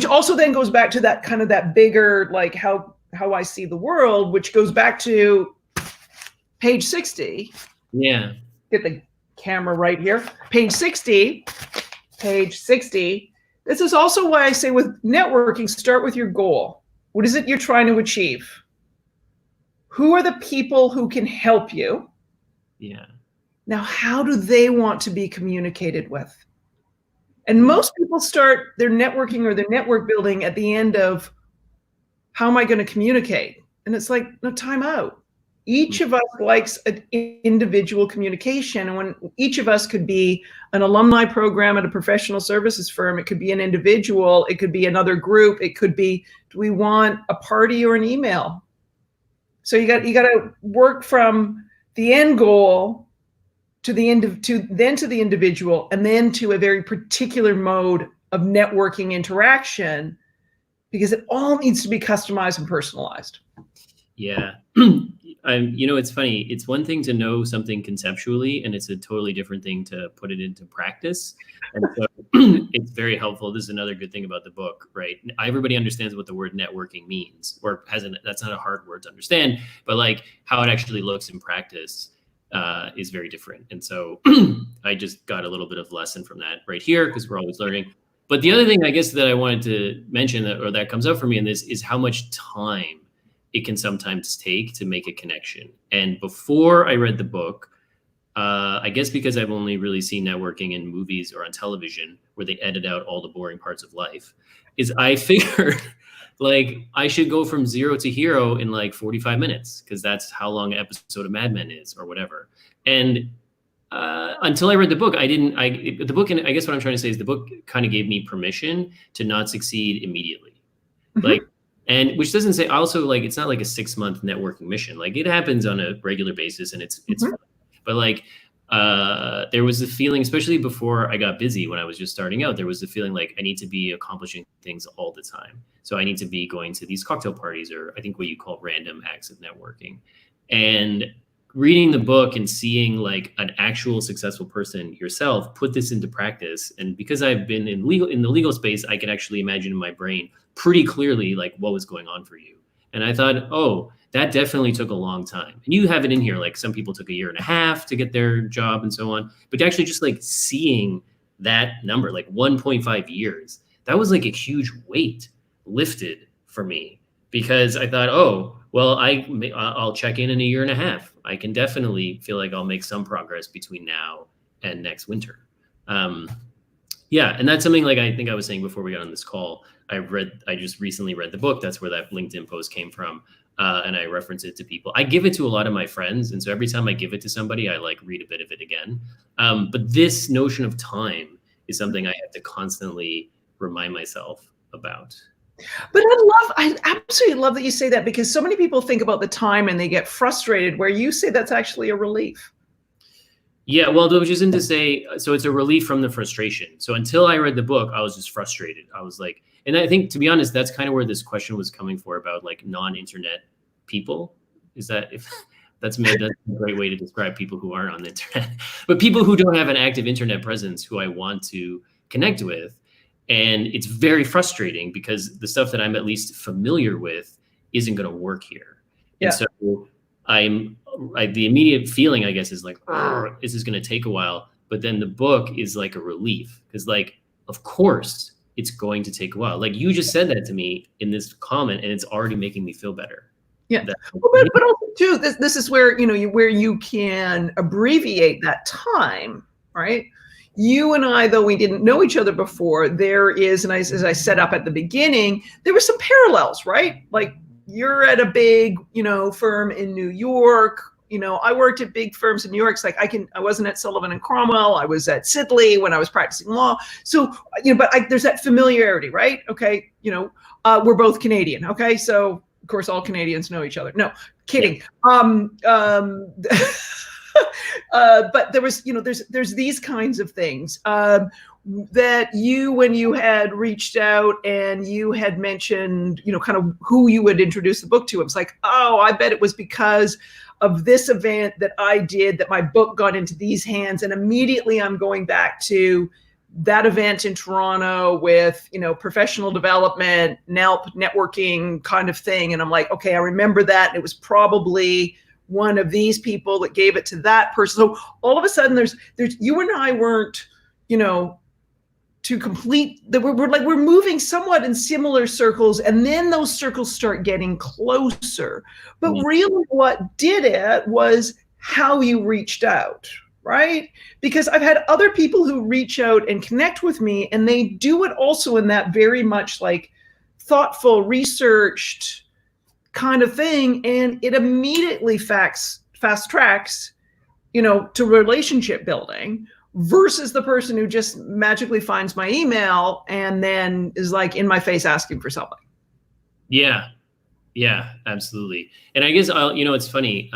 also then goes back to that kind of that bigger, like, how I see the world, which goes back to page 60. Yeah. Get the camera right here. Page 60. This is also why I say with networking, start with your goal. What is it you're trying to achieve? Who are the people who can help you? Yeah. Now, how do they want to be communicated with? And most people start their networking or their network building at the end of, how am I going to communicate? And it's like, no, time out. Each of us likes an individual communication. And when each of us could be an alumni program at a professional services firm, it could be an individual, it could be another group, it could be, do we want a party or an email? So you got to work from the end goal to the individual, and then to a very particular mode of networking interaction, because it all needs to be customized and personalized. Yeah. It's funny. It's one thing to know something conceptually, and it's a totally different thing to put it into practice. And so it's very helpful. This is another good thing about the book, right? Everybody understands what the word networking means, or that's not a hard word to understand, but like how it actually looks in practice is very different. And so I just got a little bit of lesson from that right here, because we're always learning. But the other thing I guess that I wanted to mention that comes up for me in this is how much time it can sometimes take to make a connection. And before I read the book, I guess because I've only really seen networking in movies or on television where they edit out all the boring parts of life, is I figured like I should go from 0 to hero in like 45 minutes, because that's how long an episode of Mad Men is or whatever. And until I read the book, I guess what I'm trying to say is the book kind of gave me permission to not succeed immediately. Mm-hmm. And which doesn't say also, like, it's not like a 6-month networking mission. Like, it happens on a regular basis, and it's fun. But like, there was a feeling, especially before I got busy, when I was just starting out, there was a feeling like I need to be accomplishing things all the time. So I need to be going to these cocktail parties, or I think what you call random acts of networking. And reading the book and seeing like an actual successful person yourself put this into practice. And because I've been in the legal space, I can actually imagine in my brain pretty clearly like what was going on for you. And I thought, oh, that definitely took a long time. And you have it in here, like some people took 1.5 years to get their job and so on. But actually just like seeing that number, like 1.5 years, that was like a huge weight lifted for me, because I thought, oh, well, I'll check in 1.5 years. I can definitely feel like I'll make some progress between now and next winter. Yeah, and that's something like I think I was saying before we got on this call. I just recently read the book. That's where that LinkedIn post came from. And I reference it to people. I give it to a lot of my friends. And so every time I give it to somebody, I like read a bit of it again. But this notion of time is something I have to constantly remind myself about. But I absolutely love that you say that, because so many people think about the time and they get frustrated, where you say that's actually a relief. Yeah, well, which isn't to say, so it's a relief from the frustration. So until I read the book, I was just frustrated. I was like, and I think, to be honest, that's kind of where this question was coming for about like non-internet people. Is that that's a great way to describe people who aren't on the internet, but people who don't have an active internet presence who I want to connect with. And it's very frustrating because the stuff that I'm at least familiar with isn't going to work here. Yeah. And so the immediate feeling, I guess, is like, this is going to take a while. But then the book is like a relief, because like, of course, it's going to take a while. Like you just said that to me in this comment, and it's already making me feel better. Yeah, but also too, this is where where you can abbreviate that time, right? You and I, though we didn't know each other before, there is, and as I set up at the beginning, there were some parallels, right? Like you're at a big, firm in New York. I worked at big firms in New York. It's like I wasn't at Sullivan and Cromwell. I was at Sidley when I was practicing law. So, but there's that familiarity, right? Okay. We're both Canadian. Okay. So of course all Canadians know each other. No, kidding. Yeah. But there was, there's these kinds of things that when you had reached out and you had mentioned, kind of who you would introduce the book to, it was like, oh, I bet it was because of this event that I did that my book got into these hands. And immediately I'm going back to that event in Toronto with, professional development, NELP, networking kind of thing. And I'm like, okay, I remember that. And it was probably one of these people that gave it to that person. So all of a sudden there's you and I weren't, to complete that. We're moving somewhat in similar circles, and then those circles start getting closer. But really what did it was how you reached out, right? Because I've had other people who reach out and connect with me, and they do it also in that very much like thoughtful, researched kind of thing, and it immediately fast tracks, to relationship building, versus the person who just magically finds my email and then is like in my face asking for something. Yeah, absolutely. And I guess it's funny.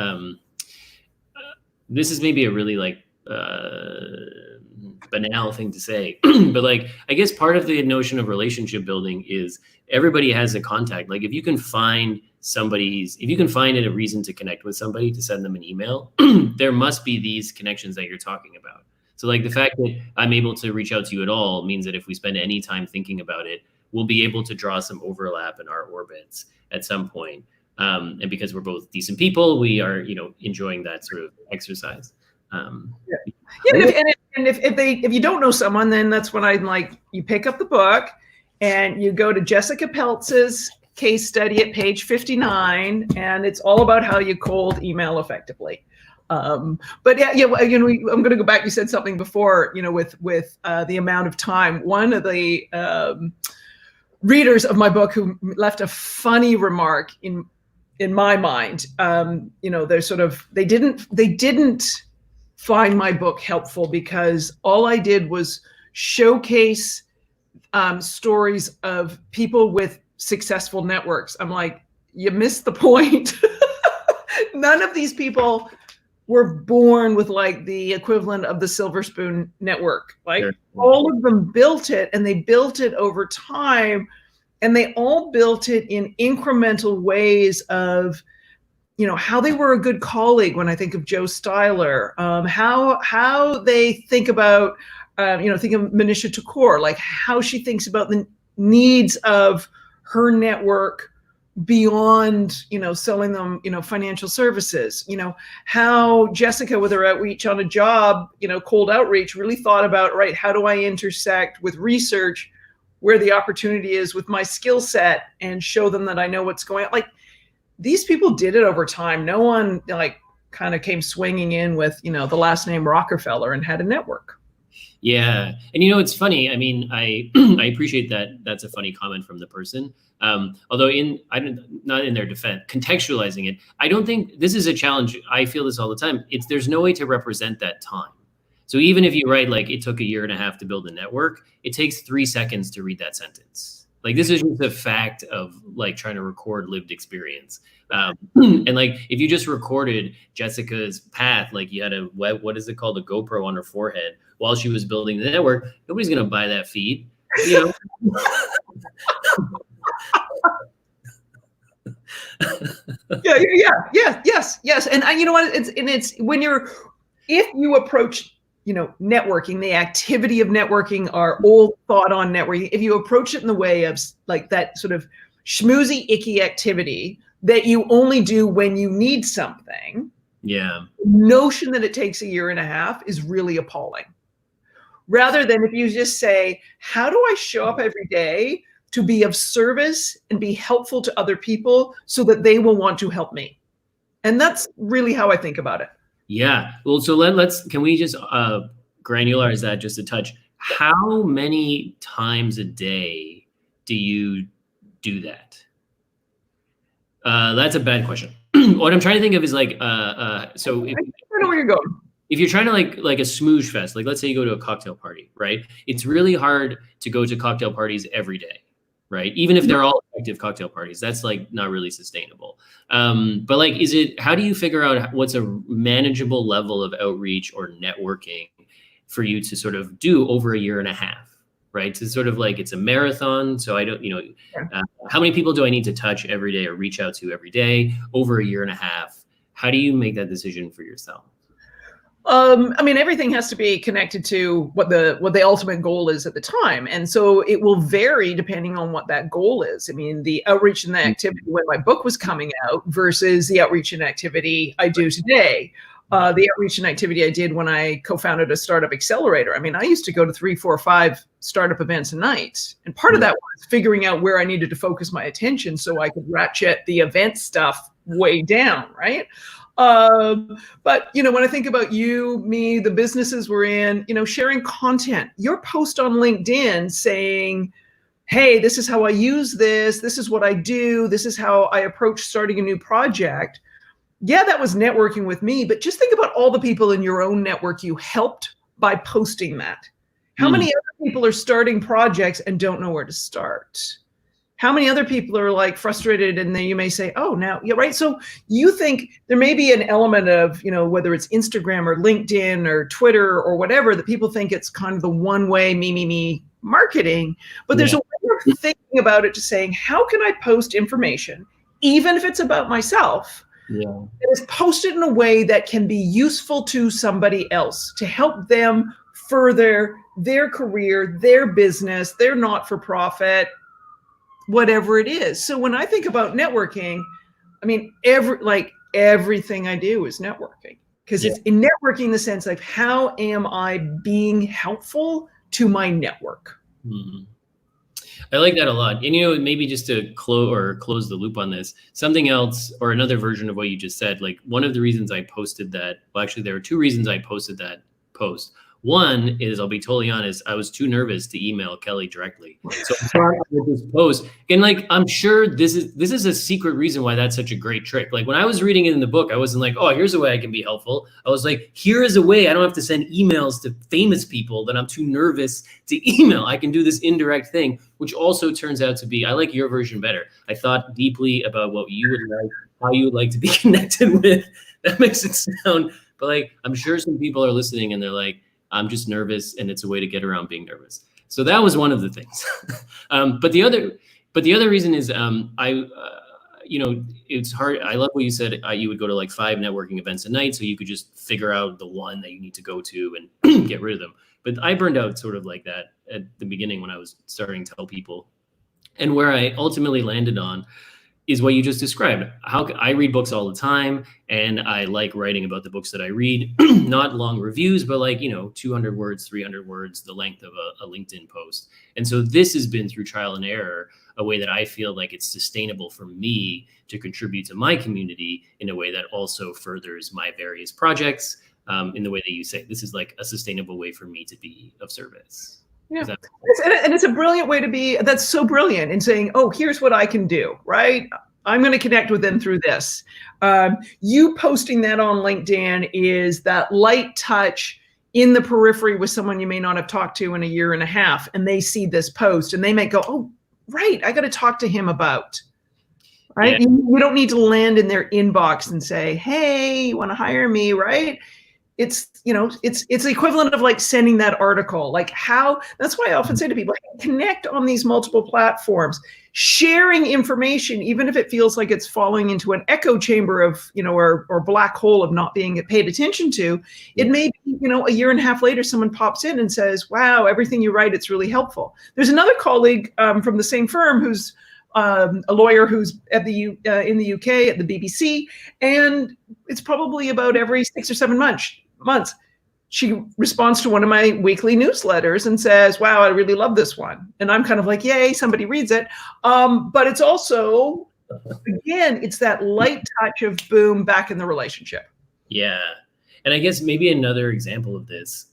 This is maybe a really banal thing to say, but I guess part of the notion of relationship building is everybody has a contact. Like if you can find a reason to connect with somebody, to send them an email, there must be these connections that you're talking about. So the fact that I'm able to reach out to you at all means that if we spend any time thinking about it, we'll be able to draw some overlap in our orbits at some point. And because we're both decent people, we are, enjoying that sort of exercise. If you don't know someone, then that's when I'm like, you pick up the book and you go to Jessica Peltz's case study at page 59, and it's all about how you cold email effectively. I'm going to go back. You said something before, with the amount of time. One of the readers of my book who left a funny remark in my mind, they didn't find my book helpful because all I did was showcase stories of people with successful networks. I'm like, you missed the point. None of these people were born with the equivalent of the Silver Spoon network. Sure. All of them built it, and they built it over time, and they all built it in incremental ways of, how they were a good colleague. When I think of Joe Styler, how they think about, think of Manisha Thakur, how she thinks about the needs of her network beyond, selling them, financial services, how Jessica with her outreach on a job, cold outreach, really thought about, right, how do I intersect with research where the opportunity is with my skill set and show them that I know what's going on. These people did it over time. No one kind of came swinging in with, the last name Rockefeller and had a network. Yeah. And, it's funny. I mean, I appreciate that. That's a funny comment from the person. Although not in their defense, contextualizing it, I don't think this is a challenge. I feel this all the time. There's no way to represent that time. So even if you write, it took 1.5 years to build a network, it takes 3 seconds to read that sentence. This is just a fact of trying to record lived experience. And if you just recorded Jessica's path, you had what is it called? A GoPro on her forehead while she was building the network, nobody's going to buy that feed. Yes. And you know what? It's if you approach, networking, the activity of networking, our old thought on networking, if you approach it in the way of that sort of schmoozy, icky activity that you only do when you need something. Yeah. The notion that it takes 1.5 years is really appalling. Rather than if you just say, how do I show up every day to be of service and be helpful to other people so that they will want to help me? And that's really how I think about it. Yeah. Well, so can we just granularize that just a touch? How many times a day do you do that? That's a bad question. What I'm trying to think of is so if, I know where you're going. If you're trying to like a smooge fest, let's say you go to a cocktail party, right? It's really hard to go to cocktail parties every day, right? Even if they're all effective cocktail parties, that's not really sustainable. But how do you figure out what's a manageable level of outreach or networking for you to sort of do over 1.5 years, right? To sort of it's a marathon. So I don't, how many people do I need to touch every day or reach out to every day over 1.5 years? How do you make that decision for yourself? Everything has to be connected to what the ultimate goal is at the time. And so it will vary depending on what that goal is. The outreach and the activity when my book was coming out versus the outreach and activity I do today. The outreach and activity I did when I co-founded a startup accelerator. I used to go to 3, 4, 5 startup events a night. And part of that was figuring out where I needed to focus my attention so I could ratchet the event stuff way down, right? But when I think about you, me, the businesses we're in, sharing content, your post on LinkedIn saying, hey, this is how I use this. This is what I do. This is how I approach starting a new project. Yeah, that was networking with me, but just think about all the people in your own network you helped by posting that. How many other people are starting projects and don't know where to start? How many other people are like frustrated, and then you may say, oh, now, yeah, right. So you think there may be an element of, whether it's Instagram or LinkedIn or Twitter or whatever, that people think it's kind of the one way me marketing, but there's a way of thinking about it, to saying, how can I post information, even if it's about myself, that is posted in a way that can be useful to somebody else, to help them further their career, their business, their not-for-profit, whatever it is. So when I think about networking, I mean, everything I do is networking, because it's in networking in the sense of, how am I being helpful to my network? I like that a lot. And, maybe just to close the loop on this, something else, or another version of what you just said, like one of the reasons I posted that, well, actually there were two reasons I posted that post. One is, I'll be totally honest, I was too nervous to email Kelly directly. So I started with this post, and I'm sure this is a secret reason why that's such a great trick. Like when I was reading it in the book, I wasn't like, oh, here's a way I can be helpful. I was like, here is a way I don't have to send emails to famous people that I'm too nervous to email. I can do this indirect thing, which also turns out to be, I like your version better. I thought deeply about what you would like, how you would like to be connected with. That makes it sound, but I'm sure some people are listening and they're like, I'm just nervous, and it's a way to get around being nervous. So that was one of the things. But the other reason is, it's hard. I love what you said. You would go to 5 networking events a night, so you could just figure out the one that you need to go to and get rid of them. But I burned out sort of like that at the beginning when I was starting to tell people, and where I ultimately landed on is what you just described. How I read books all the time, and I like writing about the books that I read, not long reviews, but 200 words, 300 words, the length of a LinkedIn post. And so this has been, through trial and error, a way that I feel like it's sustainable for me to contribute to my community in a way that also furthers my various projects, in the way that you say. This is a sustainable way for me to be of service. Yeah. And it's a brilliant way to be. That's so brilliant in saying, oh, here's what I can do, right? I'm going to connect with them through this. You posting that on LinkedIn is that light touch in the periphery with someone you may not have talked to in a year and a half, and they see this post and they might go, oh, right, I got to talk to him about, right? Yeah. You don't need to land in their inbox and say, hey, you want to hire me, right? It's the equivalent of sending that article. That's why I often say to people, connect on these multiple platforms, sharing information, even if it feels like it's falling into an echo chamber of, or black hole of not being paid attention to. It may be, a year and a half later, someone pops in and says, wow, everything you write, it's really helpful. There's another colleague from the same firm who's a lawyer who's in the UK at the BBC, and it's probably about every 6 or 7 months, she responds to one of my weekly newsletters and says, wow, I really love this one. And I'm kind of like, yay, somebody reads it. But it's also, again, it's that light touch of boom, back in the relationship. Yeah. And I guess maybe another example of this,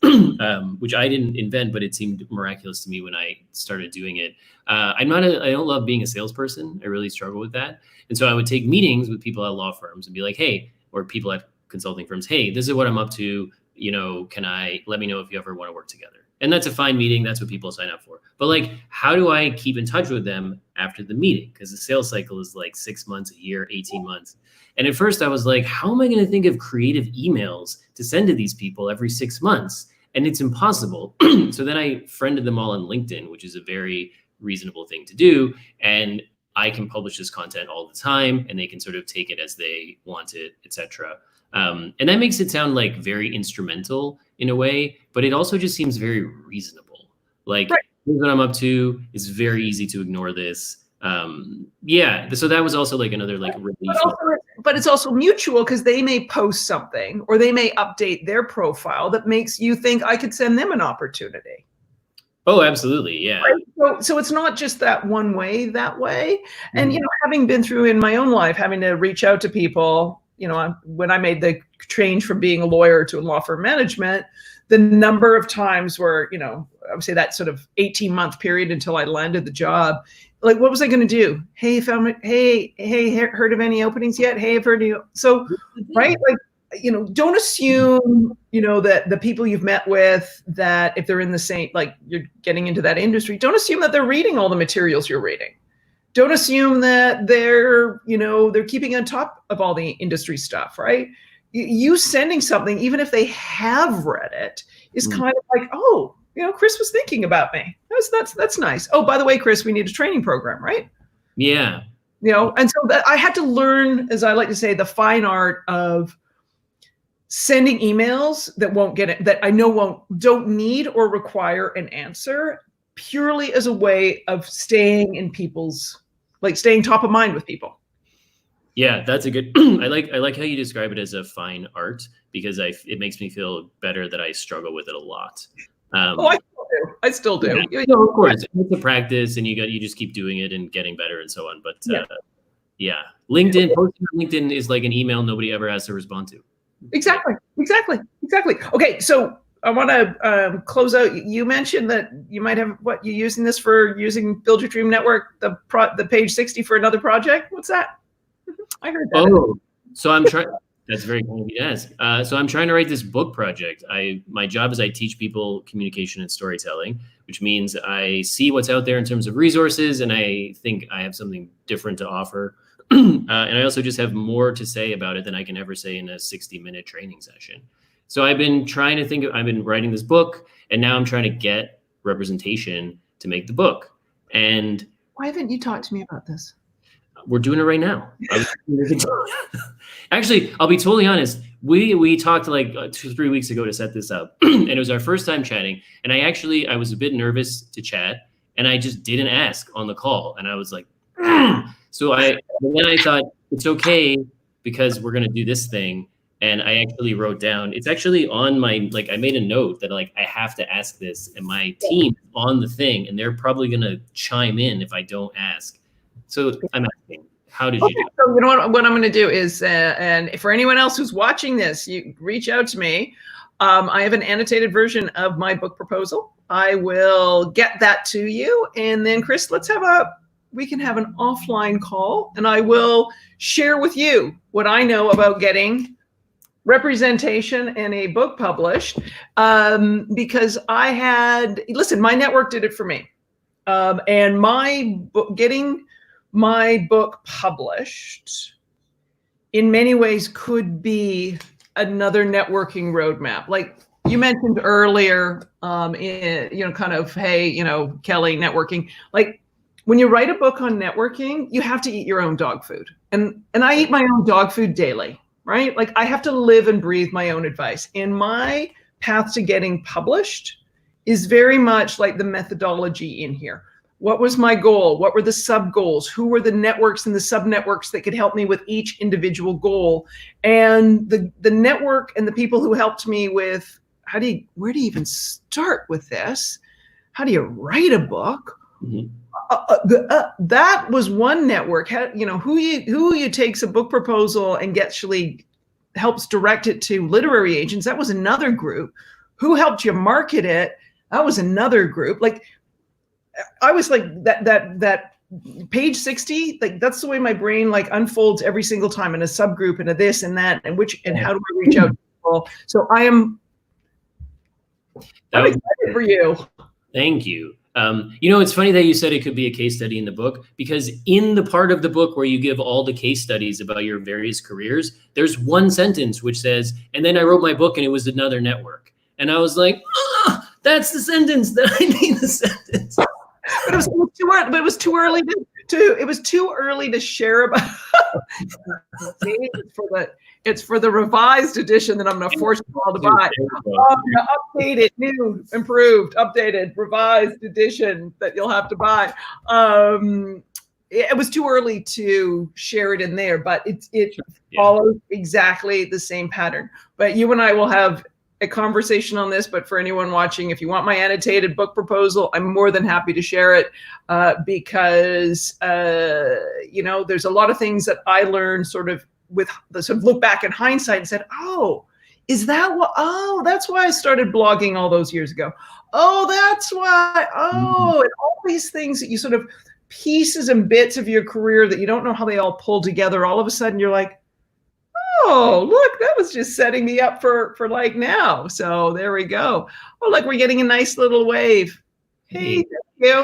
which I didn't invent, but it seemed miraculous to me when I started doing it. I don't love being a salesperson. I really struggle with that. And so I would take meetings with people at law firms and be like, hey, or people at consulting firms, hey, this is what I'm up to. Let me know if you ever want to work together. And that's a fine meeting. That's what people sign up for. But how do I keep in touch with them after the meeting? Because the sales cycle is 6 months, a year, 18 months. And at first I was like, how am I going to think of creative emails to send to these people every 6 months? And it's impossible. So then I friended them all on LinkedIn, which is a very reasonable thing to do. And I can publish this content all the time, and they can sort of take it as they want it, etc. And that makes it sound very instrumental in a way, but it also just seems very reasonable. Right. Here's what I'm up to. It's very easy to ignore this. So that was also another relief. But it's also mutual, because they may post something or they may update their profile that makes you think I could send them an opportunity. Oh, absolutely. Yeah. Right? So it's not just that one way, that way. And, having been through in my own life, having to reach out to people, when I made the change from being a lawyer to law firm management, the number of times where, I would say that sort of 18-month period until I landed the job, like, what was I going to do? Hey, found it. Hey, heard of any openings yet? Hey, I've heard you. So, right. Like, don't assume, that the people you've met with, that if they're in the same, like, you're getting into that industry, don't assume that they're reading all the materials you're reading. Don't assume that they're keeping on top of all the industry stuff, right? You sending something, even if they have read it, is kind of like, oh, Chris was thinking about me. That's nice. Oh, by the way, Chris, we need a training program, right? Yeah. And so I had to learn, as I like to say, the fine art of sending emails that won't get it, that I know don't need or require an answer, purely as a way of staying in people's, like, staying top of mind with people. Yeah, that's a good. I like how you describe it as a fine art, because it makes me feel better that I struggle with it a lot. I still do. Yeah. No, of course, it's a practice, and you just keep doing it and getting better and so on. But yeah, LinkedIn, posting on LinkedIn is like an email nobody ever has to respond to. Exactly. Okay, so I want to close out. You mentioned that you might have you're using this for Build Your Dream Network, the page 60 for another project. What's that? I heard that. Oh, so I'm trying. That's very kind of you to ask. So I'm trying to write this book project. My job is I teach people communication and storytelling, which means I see what's out there in terms of resources, and I think I have something different to offer. And I also just have more to say about it than I can ever say in a 60-minute training session. So I've been writing this book, and now I'm trying to get representation to make the book. And why haven't you talked to me about this? We're doing it right now. Actually, I'll be totally honest. We talked like 2-3 weeks ago to set this up, and it was our first time chatting. And I was a bit nervous to chat, and I just didn't ask on the call. And I was like, so then I thought it's okay because we're gonna do this thing. And I actually wrote down, it's actually on my, like, I made a note that, like, I have to ask this, and my team is on the thing, and they're probably gonna chime in if I don't ask. So I'm asking, how did you do it? So what I'm going to do is, and for anyone else who's watching this, you reach out to me. I have an annotated version of my book proposal. I will get that to you, and then Chris, we can have an offline call, and I will share with you what I know about getting representation and a book published, because my network did it for me, and getting my book published in many ways could be another networking roadmap. Like you mentioned earlier, Kelly, networking. Like when you write a book on networking, you have to eat your own dog food. And I eat my own dog food daily, right? Like I have to live and breathe my own advice. And my path to getting published is very much like the methodology in here. What was my goal? What were the sub goals? Who were the networks and the sub networks that could help me with each individual goal? And the network and the people who helped me with where do you even start with this? How do you write a book? Mm-hmm. That was one network. Who you takes a book proposal and actually helps direct it to literary agents. That was another group. Who helped you market it? That was another group. Like, I was like that page 60, like that's the way my brain like unfolds every single time in a subgroup and a this and that and how do I reach out to people? So I'm excited for you. Thank you. It's funny that you said it could be a case study in the book, because in the part of the book where you give all the case studies about your various careers, there's one sentence which says, and then I wrote my book and it was another network. And I was like, that's the sentence that I need the sentence. But it was too early to share about. It's for the revised edition that I'm going to force you all to buy. Updated, new, improved, updated, revised edition that you'll have to buy. It was too early to share it in there, but it follows exactly the same pattern. But you and I will have a conversation on this, but for anyone watching, if you want my annotated book proposal, I'm more than happy to share it, because there's a lot of things that I learned sort of with the sort of look back in hindsight and said, oh, Is that what? Oh, that's why I started blogging all those years ago. Oh, that's why. Oh, and all these things that you sort of pieces and bits of your career that you don't know how they all pull together. All of a sudden you're like, oh, look, that was just setting me up for like now. So there we go. Oh, look, we're getting a nice little wave. Hey,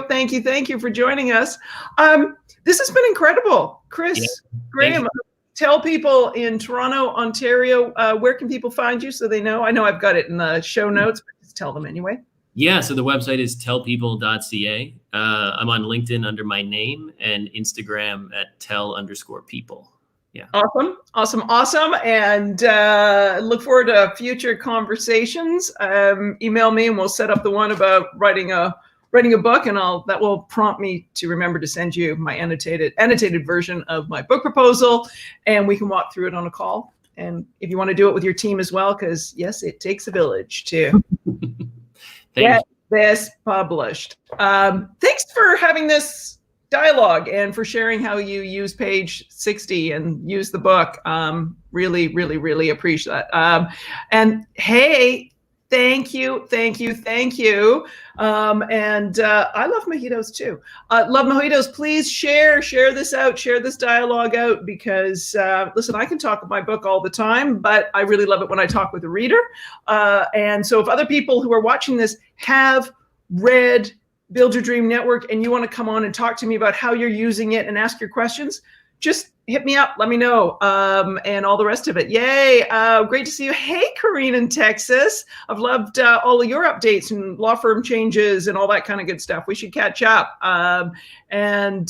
thank you for joining us. This has been incredible. Chris, Graham, tell people in Toronto, Ontario, where can people find you so they know? I know I've got it in the show notes, but just tell them anyway. Yeah, so the website is tellpeople.ca. I'm on LinkedIn under my name and Instagram at tell_people. Yeah. Awesome. And look forward to future conversations. Email me and we'll set up the one about writing a book, and that will prompt me to remember to send you my annotated version of my book proposal, and we can walk through it on a call. And if you want to do it with your team as well, because yes, it takes a village to get this published. Thanks for having this dialogue and for sharing how you use page 60 and use the book. Really appreciate that. And hey, thank you. And I love mojitos too. Love mojitos. Please share this out, share this dialogue out, because listen, I can talk about my book all the time, but I really love it when I talk with a reader. And so if other people who are watching this have read Build Your Dream Network and you want to come on and talk to me about how you're using it and ask your questions, just hit me up, let me know, and all the rest of it. Yay, great to see you. Hey, Corrine in Texas. I've loved all of your updates and law firm changes and all that kind of good stuff. We should catch up. And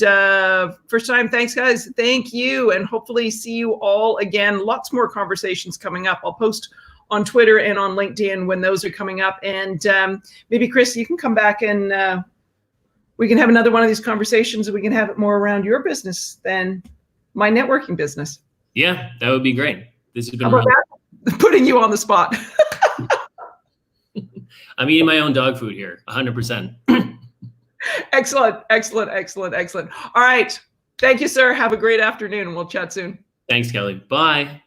first time, thanks guys, thank you, and hopefully see you all again. Lots more conversations coming up. I'll post on Twitter and on LinkedIn when those are coming up. And maybe Chris, you can come back and we can have another one of these conversations, and we can have it more around your business than my networking business. Yeah, that would be great. This has been putting you on the spot. I'm eating my own dog food here, 100%. Excellent. All right. Thank you, sir. Have a great afternoon, and we'll chat soon. Thanks, Kelly. Bye.